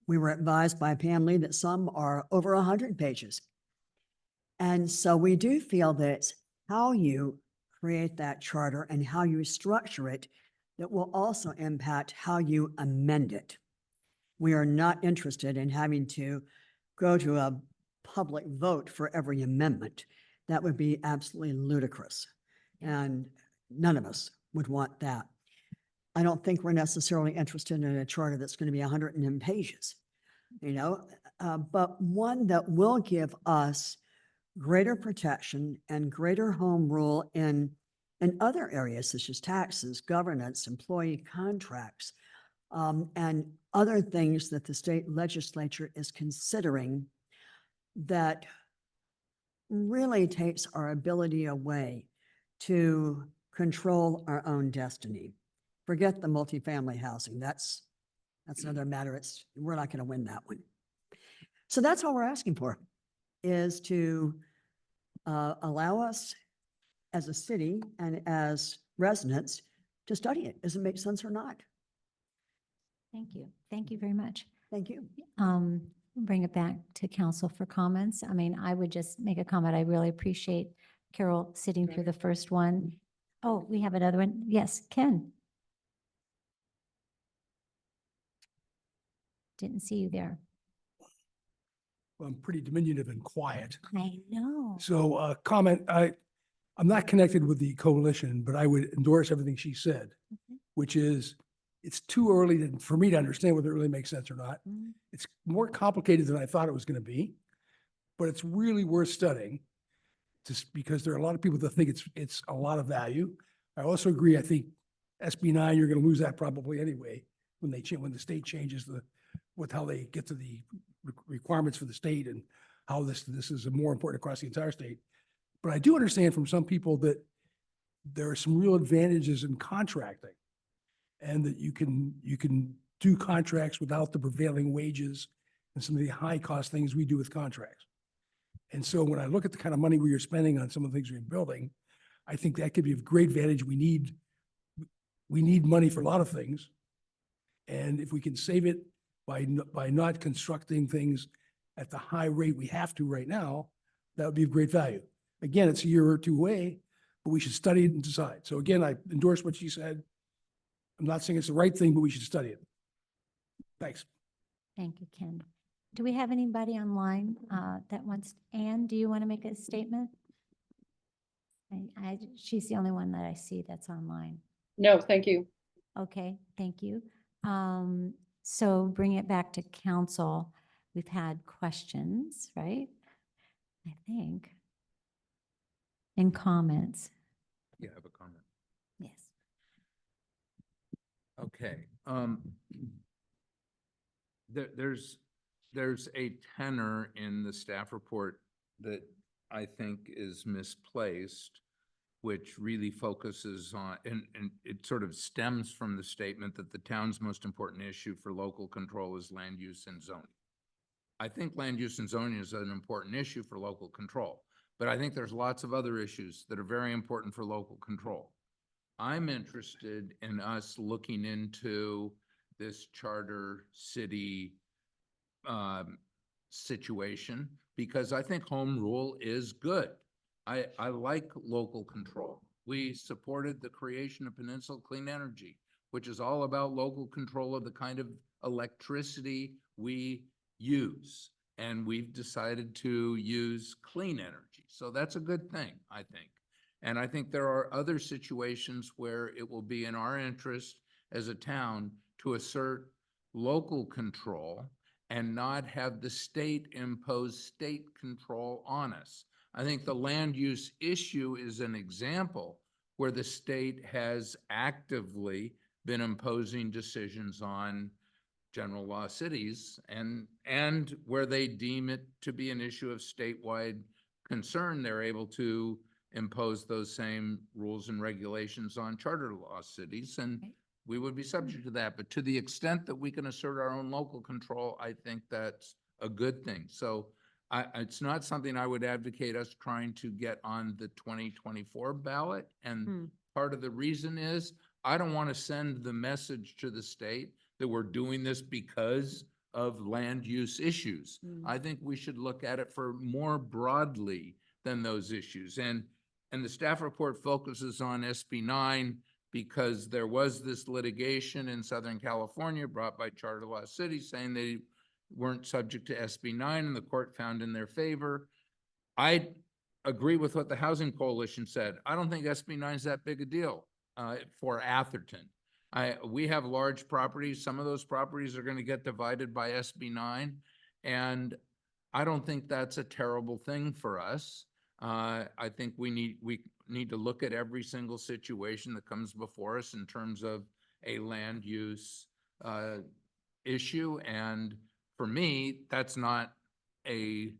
were advised by Pam Lee that some are over 100 pages. And so we do feel that it's how you create that charter and how you structure it that will also impact how you amend it. We are not interested in having to go to a public vote for every amendment. That would be absolutely ludicrous. And none of us would want that. I don't think we're necessarily interested in a charter that's going to be 110 pages, but one that will give us greater protection and greater home rule in other areas such as taxes, governance, employee contracts, and other things that the state legislature is considering that really takes our ability away to control our own destiny. Forget the multifamily housing. That's another matter. We're not going to win that one. So that's all we're asking for, is to allow us as a city and as residents to study it. Does it make sense or not? Thank you. Thank you very much. Thank you. Bring it back to council for comments. I mean, I would just make a comment. I really appreciate Carol sitting through the first one. Oh, we have another one. Yes, Ken. Didn't see you there. Well, I'm pretty diminutive and quiet. I know. So comment, I'm not connected with the coalition, but I would endorse everything she said, which is it's too early for me to understand whether it really makes sense or not. Mhm. It's more complicated than I thought it was going to be, but it's really worth studying just because there are a lot of people that think it's a lot of value. I also agree. I think SB 9, you're going to lose that probably anyway when the state changes with how they get to the requirements for the state and how this is more important across the entire state. But I do understand from some people that there are some real advantages in contracting. And that you can do contracts without the prevailing wages and some of the high cost things we do with contracts. And so when I look at the kind of money we are spending on some of the things we're building, I think that could be of great advantage. We need money for a lot of things. And if we can save it by not constructing things at the high rate we have to right now, that would be of great value. Again, it's a year or two away, but we should study it and decide. So again, I endorse what she said. I'm not saying it's the right thing, but we should study it. Thanks. Thank you, Ken. Do we have anybody online that wants, Anne, do you want to make a statement? She's the only one that I see that's online. No, thank you. Okay, thank you. So bring it back to council. We've had questions, right? I think. And comments. You have a comment. Yes. Okay, there's a tenor in the staff report that I think is misplaced, which really focuses on, and it sort of stems from the statement that the town's most important issue for local control is land use and zoning. I think land use and zoning is an important issue for local control, but I think there's lots of other issues that are very important for local control. I'm interested in us looking into this charter city situation because I think home rule is good. I like local control. We supported the creation of Peninsula Clean Energy, which is all about local control of the kind of electricity we use. And we've decided to use clean energy. So that's a good thing, I think. And I think there are other situations where it will be in our interest as a town to assert local control and not have the state impose state control on us. I think the land use issue is an example where the state has actively been imposing decisions on general law cities and where they deem it to be an issue of statewide concern, they're able to impose those same rules and regulations on charter law cities, and we would be subject to that. But to the extent that we can assert our own local control, I think that's a good thing. So it's not something I would advocate us trying to get on the 2024 ballot. And part of the reason is I don't want to send the message to the state that we're doing this because of land use issues. I think we should look at it for more broadly than those issues. And the staff report focuses on SB 9 because there was this litigation in Southern California brought by charter law cities saying they weren't subject to SB 9 and the court found in their favor. I agree with what the Housing Coalition said. I don't think SB 9 is that big a deal for Atherton. We have large properties. Some of those properties are going to get divided by SB 9, and I don't think that's a terrible thing for us. I think we need to look at every single situation that comes before us in terms of a land use issue. And for me, that's not a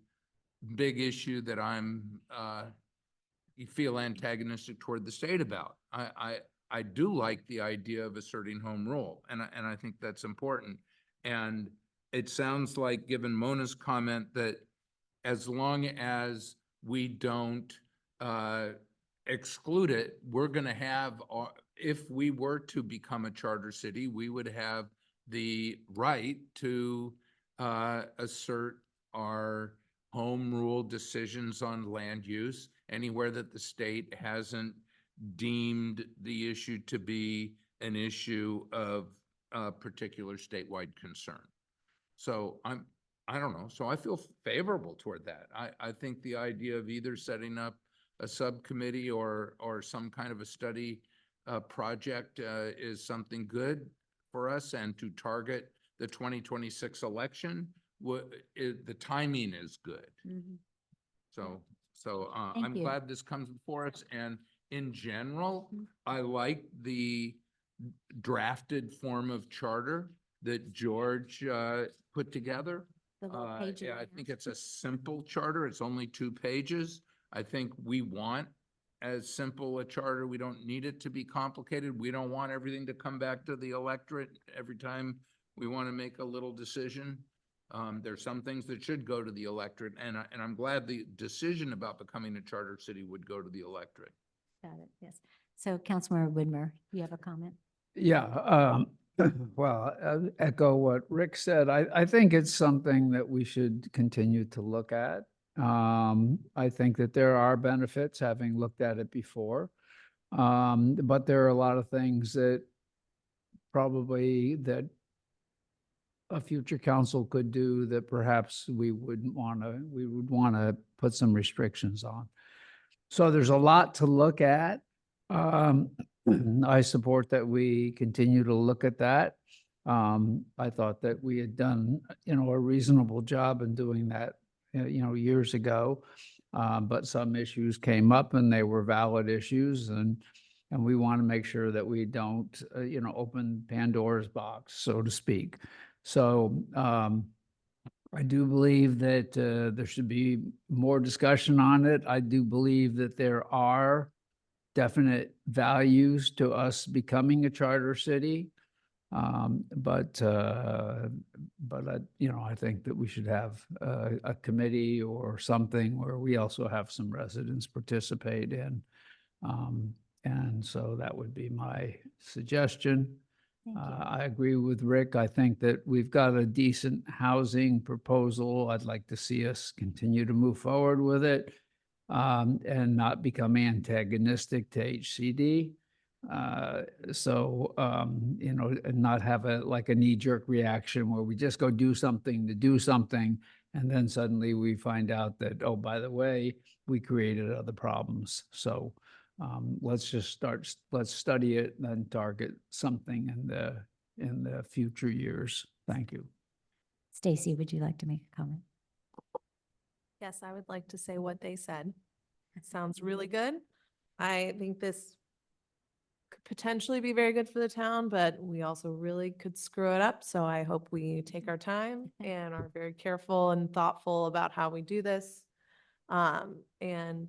big issue that I'm feel antagonistic toward the state about. I do like the idea of asserting home rule, and I think that's important. And it sounds like, given Mona's comment, that as long as we don't exclude it, we're going to have, if we were to become a charter city, we would have the right to assert our home rule decisions on land use anywhere that the state hasn't deemed the issue to be an issue of particular statewide concern. So I don't know. So I feel favorable toward that. I think the idea of either setting up a subcommittee or some kind of a study project is something good for us, and to target the 2026 election, the timing is good. So I'm glad this comes before us. And in general, I like the drafted form of charter that George put together. The little page. in Yeah, the I hand? think it's a simple charter. It's only 2 pages. I think we want as simple a charter. We don't need it to be complicated. We don't want everything to come back to the electorate every time we want to make a little decision. There's some things that should go to the electorate, and I'm glad the decision about becoming a charter city would go to the electorate. Got it, yes. So Councilmember Widmer, you have a comment? Yeah, well, echo what Rick said. I think it's something that we should continue to look at. I think that there are benefits, having looked at it before. But there are a lot of things that probably that a future council could do that perhaps we would want to put some restrictions on. So there's a lot to look at. I support that we continue to look at that. I thought that we had done, a reasonable job in doing that, years ago. But some issues came up and they were valid issues, and we want to make sure that we don't, open Pandora's box, so to speak. So, I do believe that there should be more discussion on it. I do believe that there are definite values to us becoming a charter city. But I think that we should have a committee or something where we also have some residents participate in. And so that would be my suggestion. Thank you. I agree with Rick. I think that we've got a decent housing proposal. I'd like to see us continue to move forward with it, and not become antagonistic to HCD. And not have like a knee-jerk reaction where we just go do something to do something, and then suddenly we find out that, oh, by the way, we created other problems. So let's study it and then target something in the future years. Thank you. Stacy, would you like to make a comment? Yes, I would like to say what they said. It sounds really good. I think this could potentially be very good for the town, but we also really could screw it up. So I hope we take our time and are very careful and thoughtful about how we do this. And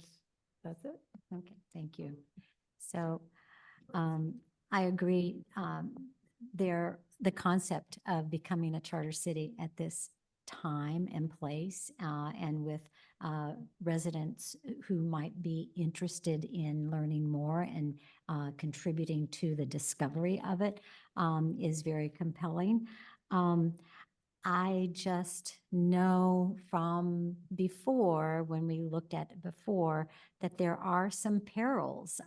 that's it. Okay, thank you. So I agree. The concept of becoming a charter city at this time and place, and with residents who might be interested in learning more and contributing to the discovery of it, is very compelling. I just know from before, when we looked at it before, that there are some perils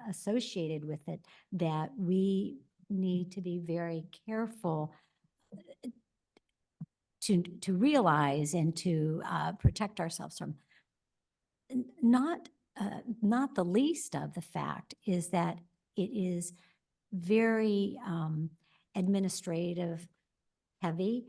associated with it that we need to be very careful to realize and to protect ourselves from. Not the least of the fact is that it is very administrative heavy.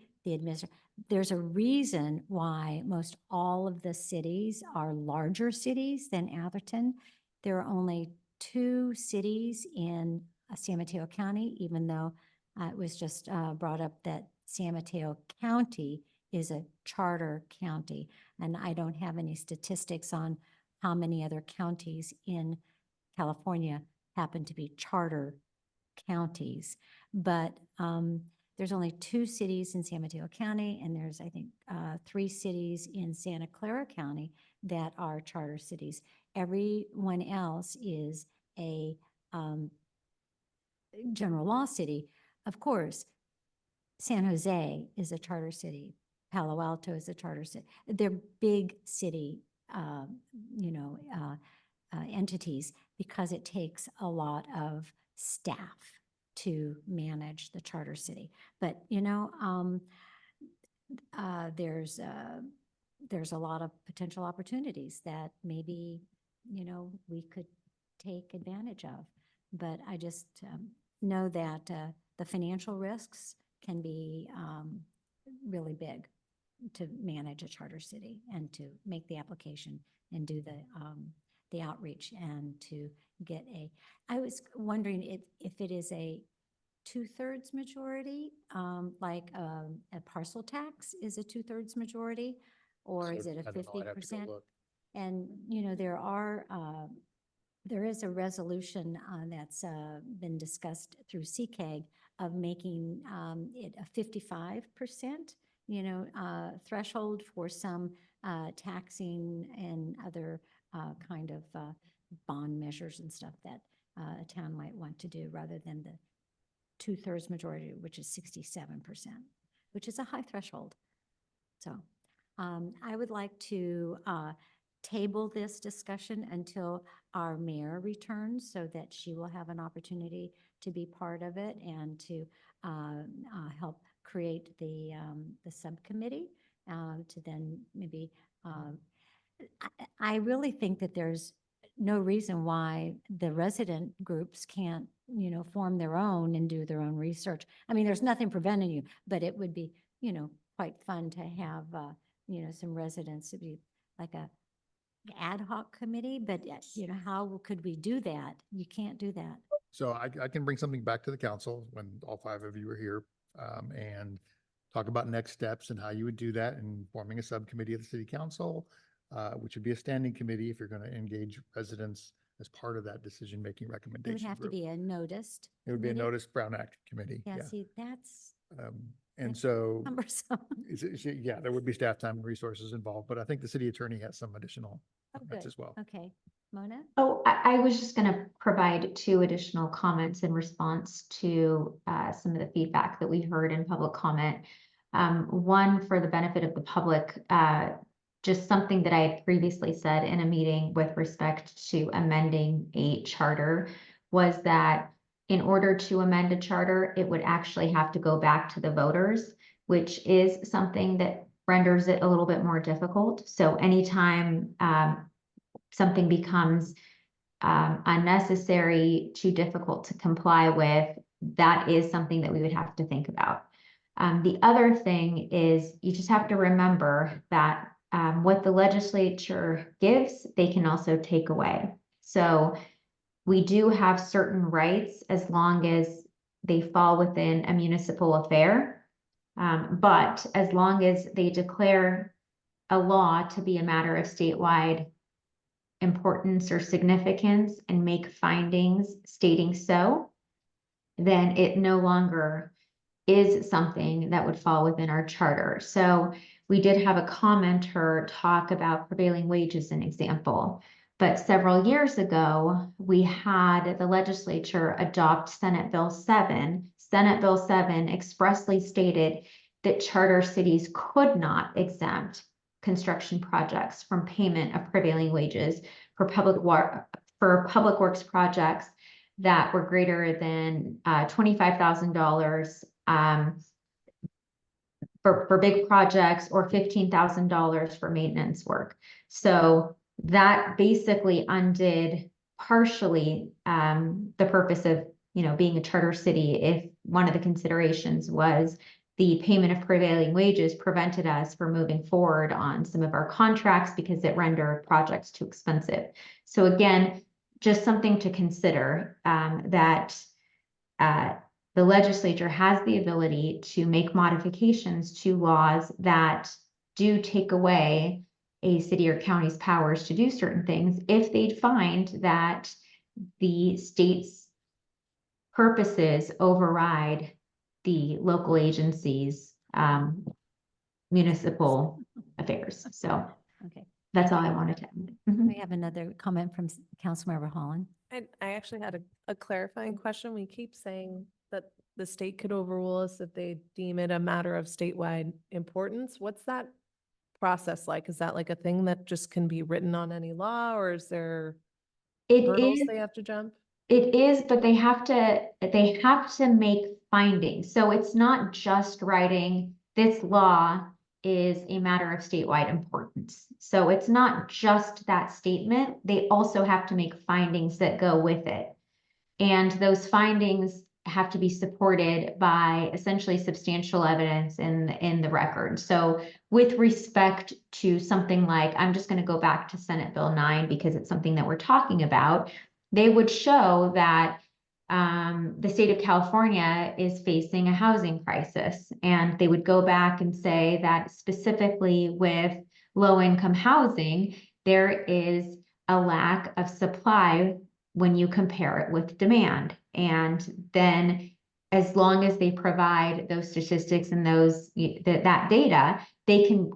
There's a reason why most all of the cities are larger cities than Atherton. There are only 2 cities in San Mateo County, even though it was just brought up that San Mateo County is a charter county. And I don't have any statistics on how many other counties in California happen to be charter counties. But there's only 2 cities in San Mateo County, and there's, I think, 3 cities in Santa Clara County that are charter cities. Everyone else is a general law city. Of course, San Jose is a charter city. Palo Alto is a charter city. They're big city, entities, because it takes a lot of staff to manage the charter city. But, there's a lot of potential opportunities that maybe, we could take advantage of. But I just know that the financial risks can be really big to manage a charter city and to make the application and do the outreach and to get I was wondering if it is 2/3 majority, like a parcel tax is a 2/3 majority? Or is it a 50%? And, you know, there is a resolution that's been discussed through CCAG of making it a 55%, you know, threshold for some taxing and other kind of bond measures and stuff that a town might want to do rather than the 2/3 majority, which is 67%, which is a high threshold. So I would like to table this discussion until our mayor returns so that she will have an opportunity to be part of it and to help create the subcommittee to then maybe, I really think that there's no reason why the resident groups can't, you know, form their own and do their own research. I mean, there's nothing preventing you, but it would be, you know, quite fun to have, you know, some residents to be like a ad hoc committee, but you know, how could we do that? You can't do that. So I can bring something back to the council when all 5 of you are here, and talk about next steps and how you would do that and forming a subcommittee of the city council, which would be a standing committee if you're going to engage residents as part of that decision-making It would recommendation have to group. be a noticed. It would be a committee. notice Brown Act committee. Yeah, see, that's And that's so, cumbersome. yeah, there would be staff time and resources involved, but I think the city attorney has some additional Oh, comments good. as well. Okay. Mona? Oh, I was just going to provide 2 additional comments in response to some of the feedback that we heard in public comment. One, for the benefit of the public, just something that I had previously said in a meeting with respect to amending a charter was that in order to amend a charter, it would actually have to go back to the voters, which is something that renders it a little bit more difficult. So anytime something becomes unnecessary, too difficult to comply with, that is something that we would have to think about. The other thing is you just have to remember that what the legislature gives, they can also take away. So we do have certain rights as long as they fall within a municipal affair. But as long as they declare a law to be a matter of statewide importance or significance and make findings stating so, then it no longer is something that would fall within our charter. So we did have a commenter talk about prevailing wage as an example. But several years ago, we had the legislature adopt Senate Bill 7. Senate Bill 7 expressly stated that charter cities could not exempt construction projects from payment of prevailing wages for public works projects that were greater than $25,000 for big projects or $15,000 for maintenance work. So that basically undid partially the purpose of, you know, being a charter city. If one of the considerations was the payment of prevailing wages prevented us from moving forward on some of our contracts because it rendered projects too expensive. So again, just something to consider, that the legislature has the ability to make modifications to laws that do take away a city or county's powers to do certain things if they find that the state's purposes override the local agency's municipal affairs. So Okay. that's all I wanted to add. Mhm. We have another comment from Councilmember Holland. I actually had a clarifying question. We keep saying that the state could overrule us if they deem it a matter of statewide importance. What's that process like? Is that like a thing that just can be written on any law, or is there It hurdles is. they have to jump? It is, but they have to make findings. So it's not just writing, this law is a matter of statewide importance. So it's not just that statement. They also have to make findings that go with it. And those findings have to be supported by essentially substantial evidence in the record. So with respect to something like, I'm just going to go back to Senate Bill 9 because it's something that we're talking about. They would show that the state of California is facing a housing crisis. And they would go back and say that specifically with low-income housing, there is a lack of supply when you compare it with demand. And then as long as they provide those statistics and that data, they can,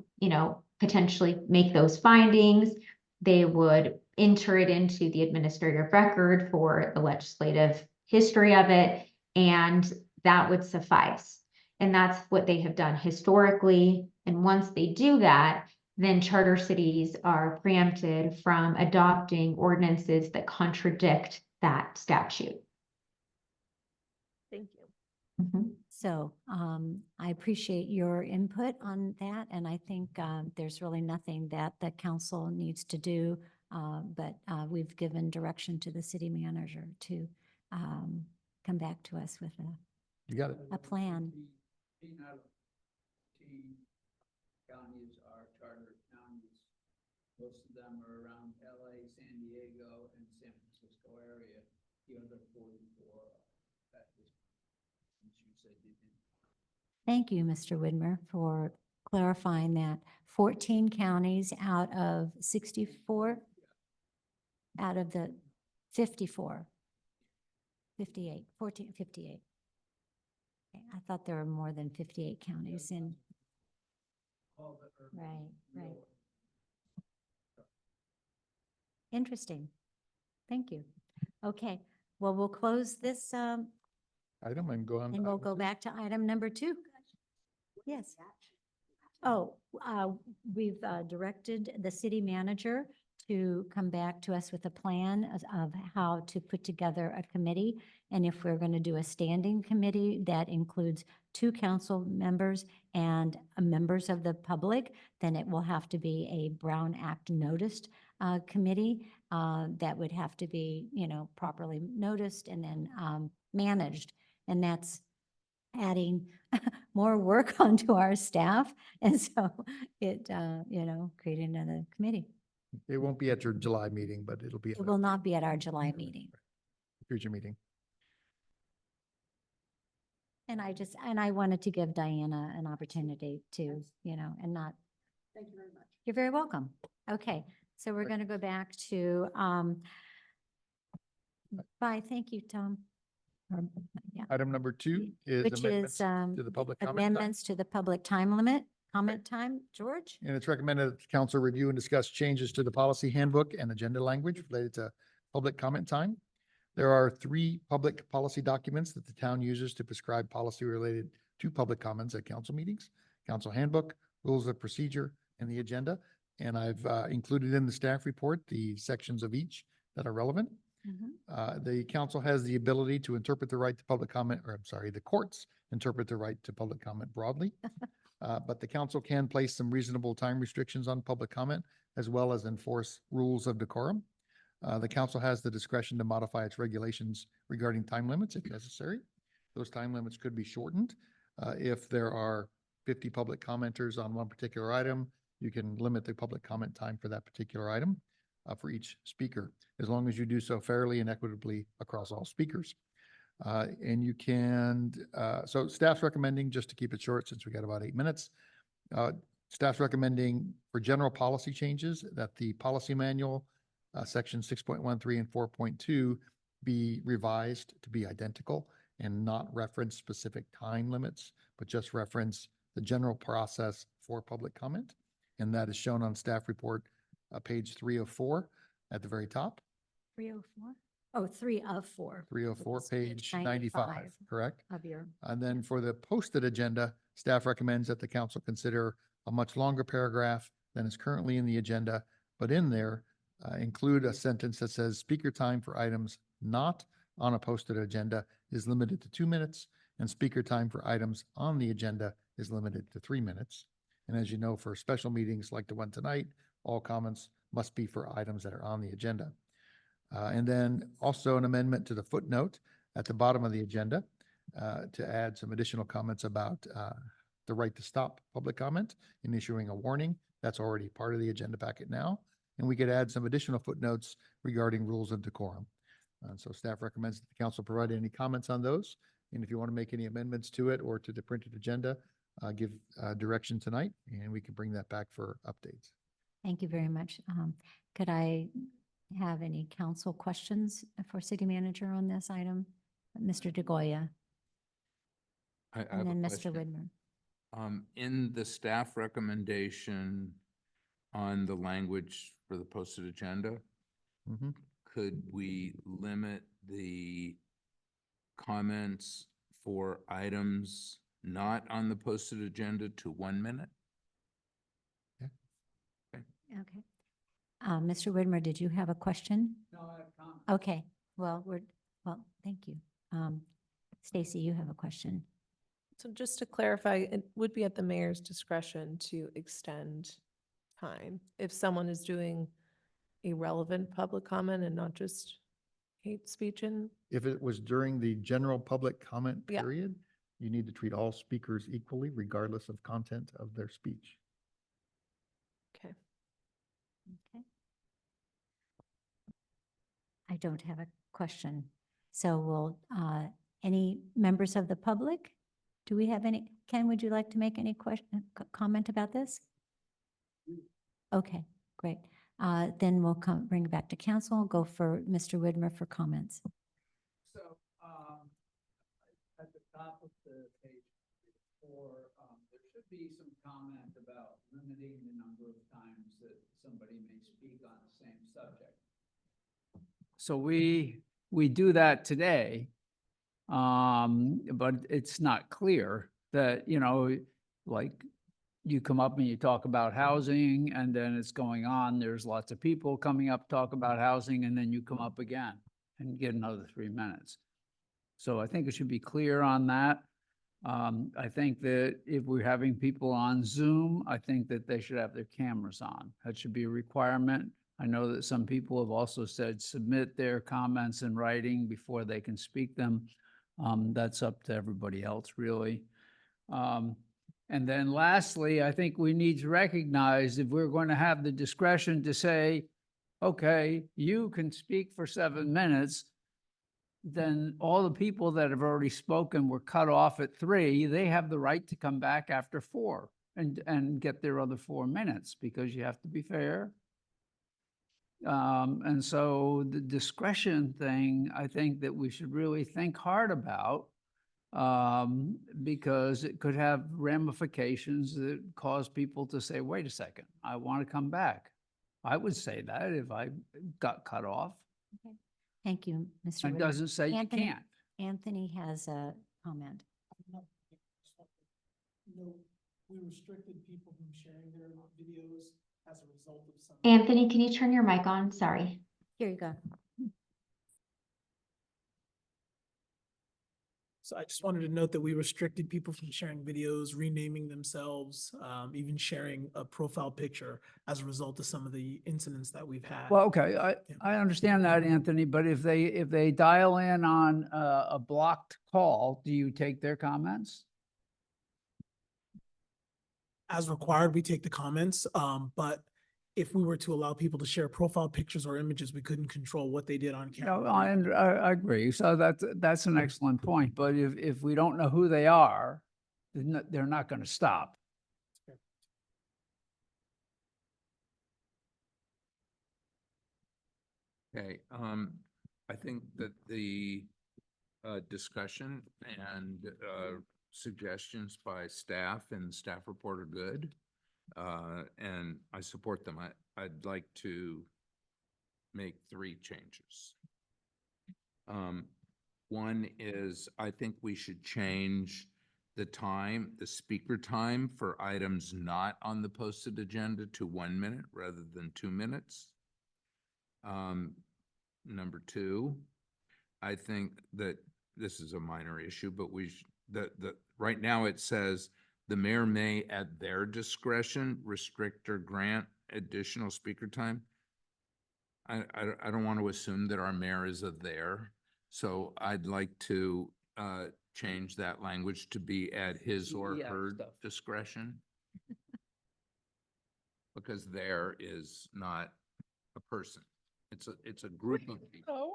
potentially make those findings. They would enter it into the administrative record for the legislative history of it, and that would suffice. And that's what they have done historically. And once they do that, then charter cities are preempted from adopting ordinances that contradict that statute. Thank you. Mhm. So I appreciate your input on that, and I think there's really nothing that the council needs to do, but we've given direction to the city manager to come back to us with You got it. a plan. 14 out of 14 counties are charter counties. Most of them are around LA, San Diego, and San Francisco area. The other 44 that is, as you said, you didn't. Thank you, Mr. Widmer, for clarifying that. 14 counties out of 64, out of the 54, 58, 14, 58. Okay, I thought there were more than 58 counties in, All that are right, right. real. Interesting. Thank you. Okay, well, we'll close this Item and go on. to and we'll item go two. back to item number 2. Yes. Oh, we've directed the city manager to come back to us with a plan of how to put together a committee. And if we're going to do a standing committee that includes 2 council members and members of the public, then it will have to be a Brown Act noticed committee that would have to be, properly noticed and then managed. And that's adding more work onto our staff. And so it, creating another committee. It won't be at your July meeting, but it'll be at It the will not be at our July meeting. future meeting. And I wanted to give Diana an opportunity to, and not. Thank you very much. You're very welcome. Okay, so we're going to go back to, bye, thank you, Tom. Yeah. Item number 2 is Which amendments is to the public comment time. amendments to the public time limit, comment time. George? And it's recommended that the council review and discuss changes to the policy handbook and agenda language related to public comment time. There are 3 public policy documents that the town uses to prescribe policy related to public comments at council meetings: council handbook, rules of procedure, and the agenda. And I've included in the staff report the sections of each that are relevant. The council has the ability to interpret the right to public comment, or I'm sorry, the courts interpret the right to public comment broadly. But the council can place some reasonable time restrictions on public comment, as well as enforce rules of decorum. The council has the discretion to modify its regulations regarding time limits if necessary. Those time limits could be shortened. If there are 50 public commenters on one particular item, you can limit the public comment time for that particular item for each speaker, as long as you do so fairly and equitably across all speakers. And you can, so staff's recommending, just to keep it short, since we got about 8 minutes, staff's recommending for general policy changes that the policy manual, section 6.13 and 4.2 be revised to be identical and not reference specific time limits, but just reference the general process for public comment. And that is shown on staff report, page 304 at the very top. 304? Oh, 3 of 4. 304, It's page 95, correct? Of your, And then for the posted agenda, staff recommends that the council consider a much longer paragraph than is currently in the agenda, but in there, include a sentence that says speaker time for items not on a posted agenda is limited to 2 minutes, and speaker time for items on the agenda is limited to 3 minutes. And as you know, for special meetings like the one tonight, all comments must be for items that are on the agenda. And then also an amendment to the footnote at the bottom of the agenda to add some additional comments about the right to stop public comment in issuing a warning. That's already part of the agenda packet now. And we could add some additional footnotes regarding rules of decorum. So staff recommends that the council provide any comments on those. And if you want to make any amendments to it or to the printed agenda, give direction tonight and we can bring that back for updates. Thank you very much. Could I have any council questions for city manager on this item? Mr. DeGoya I have and a then Mr. question. Widmer. In the staff recommendation on the language for the posted agenda, Mhm. could we limit the comments for items not on the posted agenda to 1 minute? Okay. Mr. Widmer, did you have a question? No, I have comments. Okay, well, thank you. Stacy, you have a question. So just to clarify, it would be at the mayor's discretion to extend time if someone is doing a relevant public comment and not just hate speech and, If it was during the general public comment Yeah. period, you need to treat all speakers equally regardless of content of their speech. okay. Okay. I don't have a question. So will, any members of the public, do we have any, Ken, would you like to make any question, comment about this? Okay, great. Then we'll bring it back to council, go for Mr. Widmer for comments. So, at the top of the page 4, there should be some comment about limiting the number of times that somebody may speak on the same subject. So we do that today. But it's not clear that, like you come up and you talk about housing and then it's going on. There's lots of people coming up, talk about housing, and then you come up again and get another 3 minutes. So I think it should be clear on that. I think that if we're having people on Zoom, I think that they should have their cameras on. That should be a requirement. I know that some people have also said submit their comments in writing before they can speak them. That's up to everybody else, really. And then lastly, I think we need to recognize if we're going to have the discretion to say, okay, you can speak for 7 minutes, then all the people that have already spoken were cut off at 3. They have the right to come back after 4 and get their other 4 minutes because you have to be fair. And so the discretion thing, I think that we should really think hard about because it could have ramifications that cause people to say, wait a second, I want to come back. I would say that if I got cut off. Okay. Thank you, Mr. It Widmer. doesn't say you Anthony- can't. Anthony has a comment. No, we restricted people from sharing their videos as a result of some. Anthony, can you turn your mic on? Sorry. Here you go. So I just wanted to note that we restricted people from sharing videos, renaming themselves, even sharing a profile picture as a result of some of the incidents that we've had. Well, okay, I understand that, Anthony, but if they dial in on a blocked call, do you take their comments? As required, we take the comments, but if we were to allow people to share profile pictures or images, we couldn't control what they did on No, camera. I agree. So that's an excellent point. But if we don't know who they are, then they're not going to stop. Okay, I think that the discussion and suggestions by staff and staff report are good. And I support them. I'd like to make 3 changes. One is I think we should change the time, the speaker time for items not on the posted agenda to 1 minute rather than 2 minutes. Number 2, I think that this is a minor issue, but right now it says the mayor may at their discretion restrict or grant additional speaker time. I don't want to assume that our mayor is a there, so I'd like to change that language to be at his or Yeah, her stuff. discretion. Because there is not a person. It's a group of people. Oh,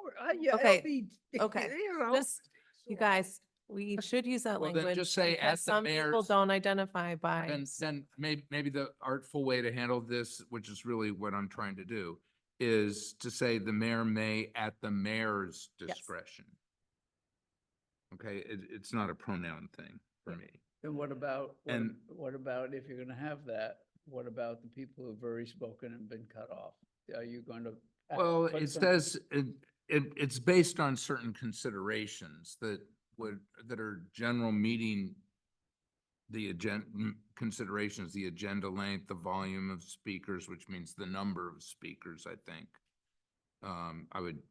Okay, okay. Just, you guys, we should use that Well, then language. just say because at the some people mayor's- don't identify by. Then maybe the artful way to handle this, which is really what I'm trying to do, is to say the mayor may at the mayor's Yes. discretion. Okay, it's not a pronoun thing for me. And what about, And- what about if you're gonna have that? What about the people who've already spoken and been cut off? Are you going to? Well, put it some- says, it's based on certain considerations that are general meeting the considerations, the agenda length, the volume of speakers, which means the number of speakers, I think. I would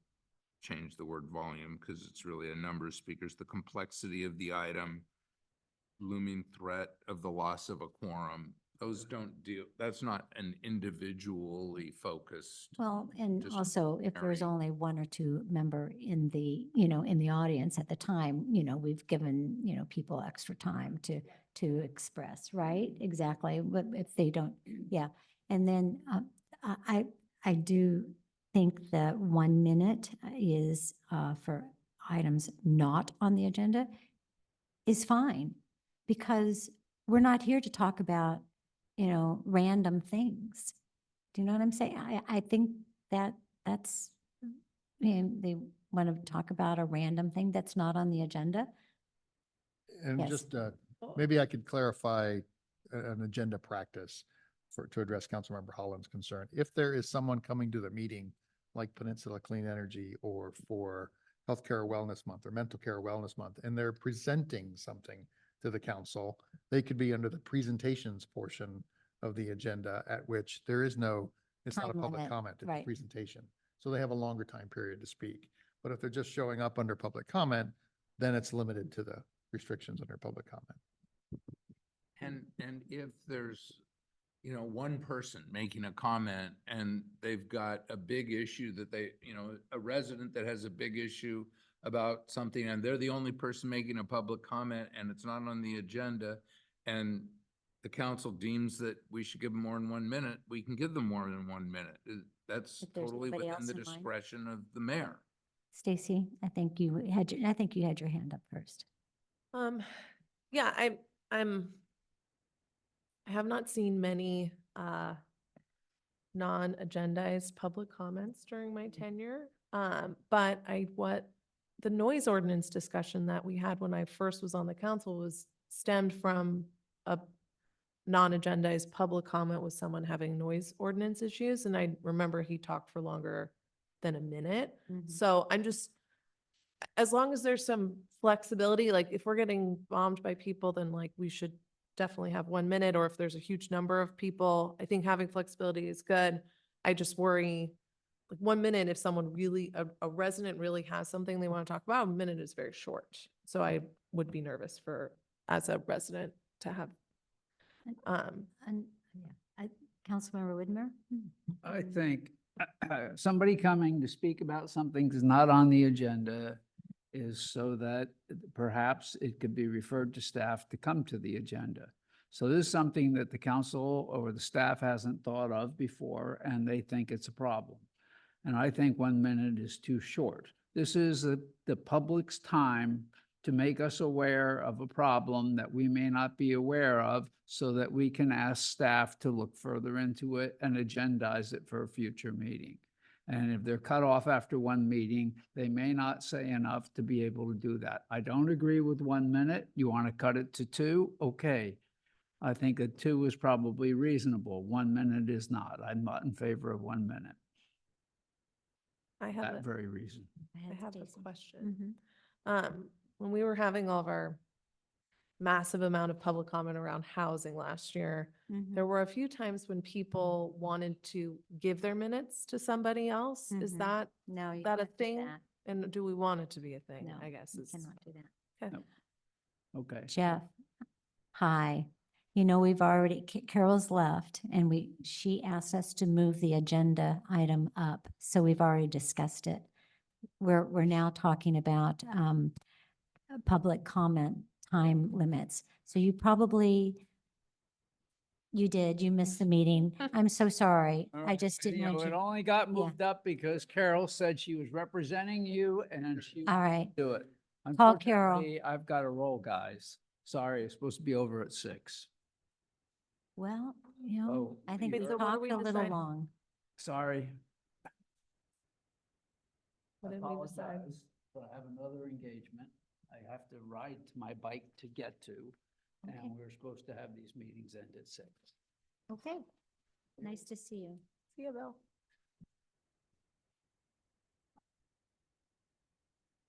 change the word volume because it's really a number of speakers, the complexity of the item, looming threat of the loss of a quorum. Those don't deal, that's not an individually focused. Well, and Just also if there's carry. only one or two member in the, in the audience at the time, we've given, people extra time to express, right? Exactly. But if they don't, yeah. And then I do think that 1 minute is for items not on the agenda is fine because we're not here to talk about, random things. Do you know what I'm saying? I think that's, they want to talk about a random thing that's not on the agenda. And Yes. just, maybe I could clarify an agenda practice to address Councilmember Holland's concern. If there is someone coming to the meeting, like Peninsula Clean Energy or for Healthcare Wellness Month or Mental Care Wellness Month, and they're presenting something to the council, they could be under the presentations portion of the agenda at which there is no, it's not a Time public limit, comment, it's a right. presentation. So they have a longer time period to speak. But if they're just showing up under public comment, then it's limited to the restrictions under public comment. And if there's, one person making a comment and they've got a big issue that a resident that has a big issue about something and they're the only person making a public comment and it's not on the agenda and the council deems that we should give them more than 1 minute, we can give them more than 1 minute. That's If there's totally nobody within else the in mind. discretion of the mayor. Stacy, I think you had your hand up first. Yeah, I have not seen many non-agendized public comments during my tenure. But the noise ordinance discussion that we had when I first was on the council was stemmed from a non-agendized public comment with someone having noise ordinance issues. And I remember he talked for longer than a minute. Mhm. So as long as there's some flexibility, like if we're getting bombed by people, then like we should definitely have 1 minute, or if there's a huge number of people, I think having flexibility is good. I just worry, like 1 minute, if someone really, a resident really has something they want to talk about, 1 minute is very short. So I would be nervous as a resident to have, And, yeah, Councilmember Whitmer? I think somebody coming to speak about something that's not on the agenda is so that perhaps it could be referred to staff to come to the agenda. So this is something that the council or the staff hasn't thought of before, and they think it's a problem. And I think 1 minute is too short. This is the public's time to make us aware of a problem that we may not be aware of so that we can ask staff to look further into it and agendize it for a future meeting. And if they're cut off after 1 meeting, they may not say enough to be able to do that. I don't agree with 1 minute. You want to cut it to 2? Okay. I think that 2 is probably reasonable. 1 minute is not. I'm not in favor of 1 minute. I have That very reason. I have a Stacy. question. Mhm. When we were having all of our massive amount of public comment around housing last year, Mhm. there were a few times when people wanted to give their minutes to somebody else. Is Mhm. that, No, you that a can't do thing? that. And do we want it to be a thing? No, I guess you is. cannot do that. Okay. Okay. Jeff, hi. We've already, Carol's left and she asked us to move the agenda item up. So we've already discussed it. We're now talking about public comment time limits. So you probably You did. You missed the meeting. I'm so sorry. All I right, just didn't you know, want it you. only got Yeah. moved up because Carol said she was representing you and she All right. do it. Call Carol. Unfortunately, I've got to roll, guys. Sorry, it's supposed to be over at 6. Well, you know, Oh, I think Wait, we so what are talked we a little deciding? long. Sorry. What did we decide? Apologize, but I have another engagement. I have to ride to my bike to get to. Okay. And we're supposed to have these meetings end at 6. Okay. Nice to see you. See you, Bill.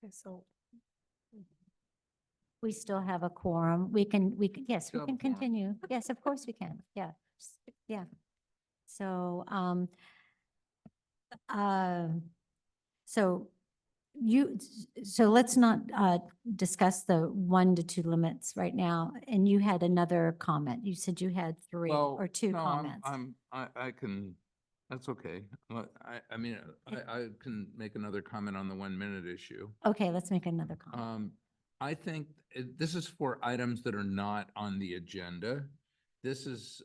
Okay, so We still have a quorum. Yes, we Still have can a quorum. continue. Yes, of course we can. Yeah. Yeah. So, so so let's not, discuss the 1 to 2 limits right now. And you had another comment. You said you had 3 Well, or 2 no, comments. I can, that's okay. I mean, I can make another comment on the 1 minute issue. Okay, let's make another comment. I think this is for items that are not on the agenda. This is,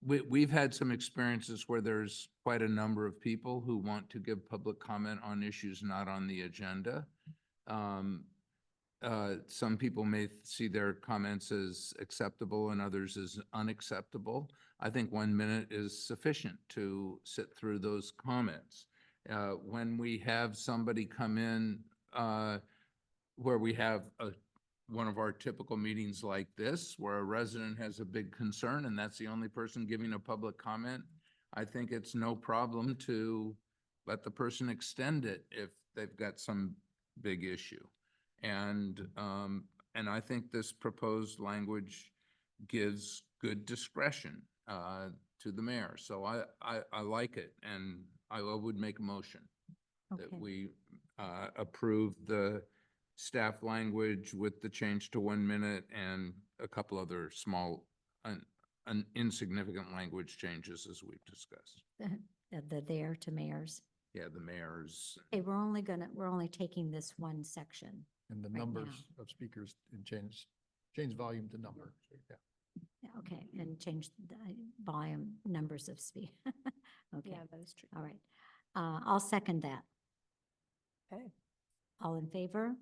we've had some experiences where there's quite a number of people who want to give public comment on issues not on the agenda. Some people may see their comments as acceptable and others as unacceptable. I think 1 minute is sufficient to sit through those comments. When we have somebody come in, where we have one of our typical meetings like this, where a resident has a big concern and that's the only person giving a public comment, I think it's no problem to let the person extend it if they've got some big issue. And I think this proposed language gives good discretion to the mayor. So I like it, and I would make a motion that Okay. we approve the staff language with the change to 1 minute and a couple other small, insignificant language changes as we've discussed. The there to mayors. Yeah, the mayor's. Okay, we're only taking this one section. And the Right numbers of speakers and change volume to number. Yeah. Yeah, okay, and change the volume numbers of speak. Okay, yeah, that is true. all right. I'll second that. Okay. All in favor?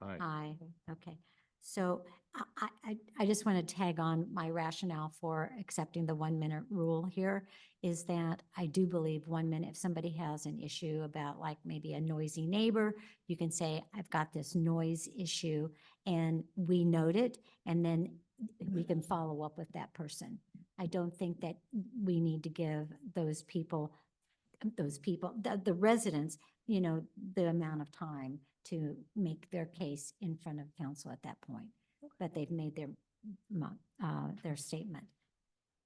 Aye. Aye, okay. So I just want to tag on my rationale for accepting the 1 minute rule here is that I do believe 1 minute, if somebody has an issue about like maybe a noisy neighbor, you can say, I've got this noise issue and we note it, and then we can follow up with that person. I don't think that we need to give those people, the residents, you know, the amount of time to make their case in front of council at that point. But they've made their statement.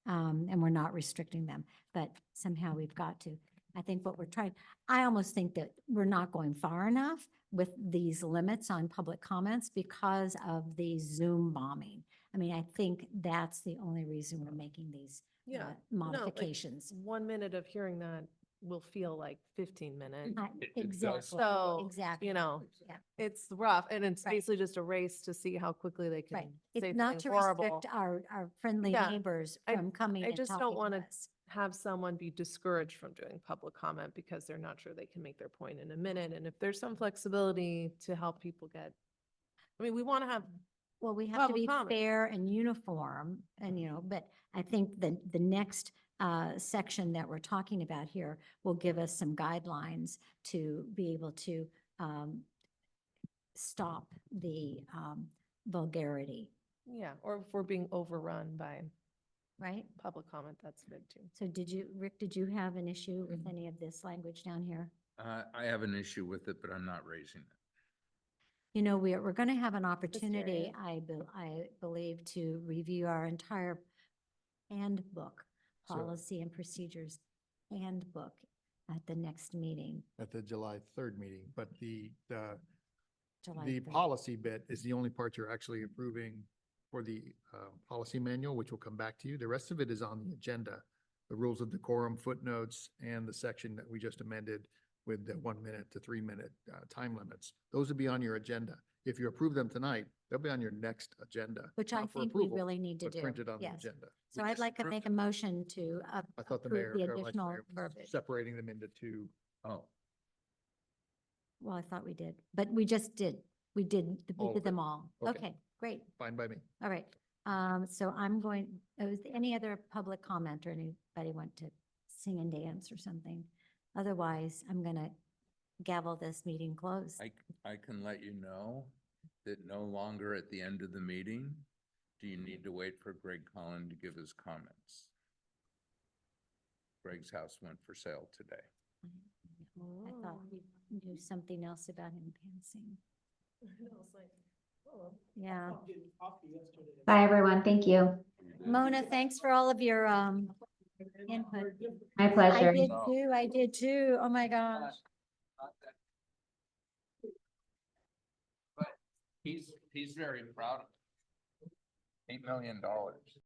And we're not restricting them, but somehow we've got to. I think what we're trying, I almost think that we're not going far enough with these limits on public comments because of the Zoom bombing. I mean, I think that's the only reason we're making these Yeah. modifications. 1 minute of hearing that will feel like 15 minutes. It does. Exactly, So, exactly. you know, Yeah. it's rough, and it's Right. basically just a race to see how quickly they Right. can say It's not something to horrible. restrict our friendly Yeah. neighbors I- from coming I and just don't talking to wanna us. have someone be discouraged from doing public comment because they're not sure they can make their point in a minute. And if there's some flexibility to help people get, I mean, we want to have, Well, we have to public be comment. fair and uniform and, you know, but I think the next section that we're talking about here will give us some guidelines to be able to stop the vulgarity, yeah, or if we're being overrun by right? public comment, that's good too. So Rick, did you have an issue with any of this language down here? I have an issue with it, but I'm not raising it. You know, we're going to have an opportunity, area. I believe, to review our entire handbook, So- policy and procedures handbook at the next meeting, At the July 3rd meeting, but the July The 3rd. policy bit is the only part you're actually approving for the policy manual, which will come back to you. The rest of it is on the agenda. The rules of decorum, footnotes, and the section that we just amended with the 1 minute to 3 minute time limits. Those will be on your agenda. If you approve them tonight, they'll be on your next agenda. Which I not for think we approval, really need to but do. Printed on the Yes. agenda. So We I'd just like to approved make a it. motion to I thought the approve mayor the or vice additional mayor was verbiage. separating them into two. Oh, Well, I thought we did, but we just did. We did All of it. them all. Okay. Okay, great. Fine by me. All right. So I'm going, is there any other public comment or anybody want to sing and dance or something? Otherwise, I'm gonna gavel this meeting closed. I can let you know that no longer at the end of the meeting, do you need to wait for Greg Collin to give his comments? Greg's house went for sale today. I thought we knew something else about him passing. Yeah. Bye, everyone. Thank you. Mona, thanks for all of your input. My pleasure. I did too. Oh my gosh. But he's very proud of it. $8 million.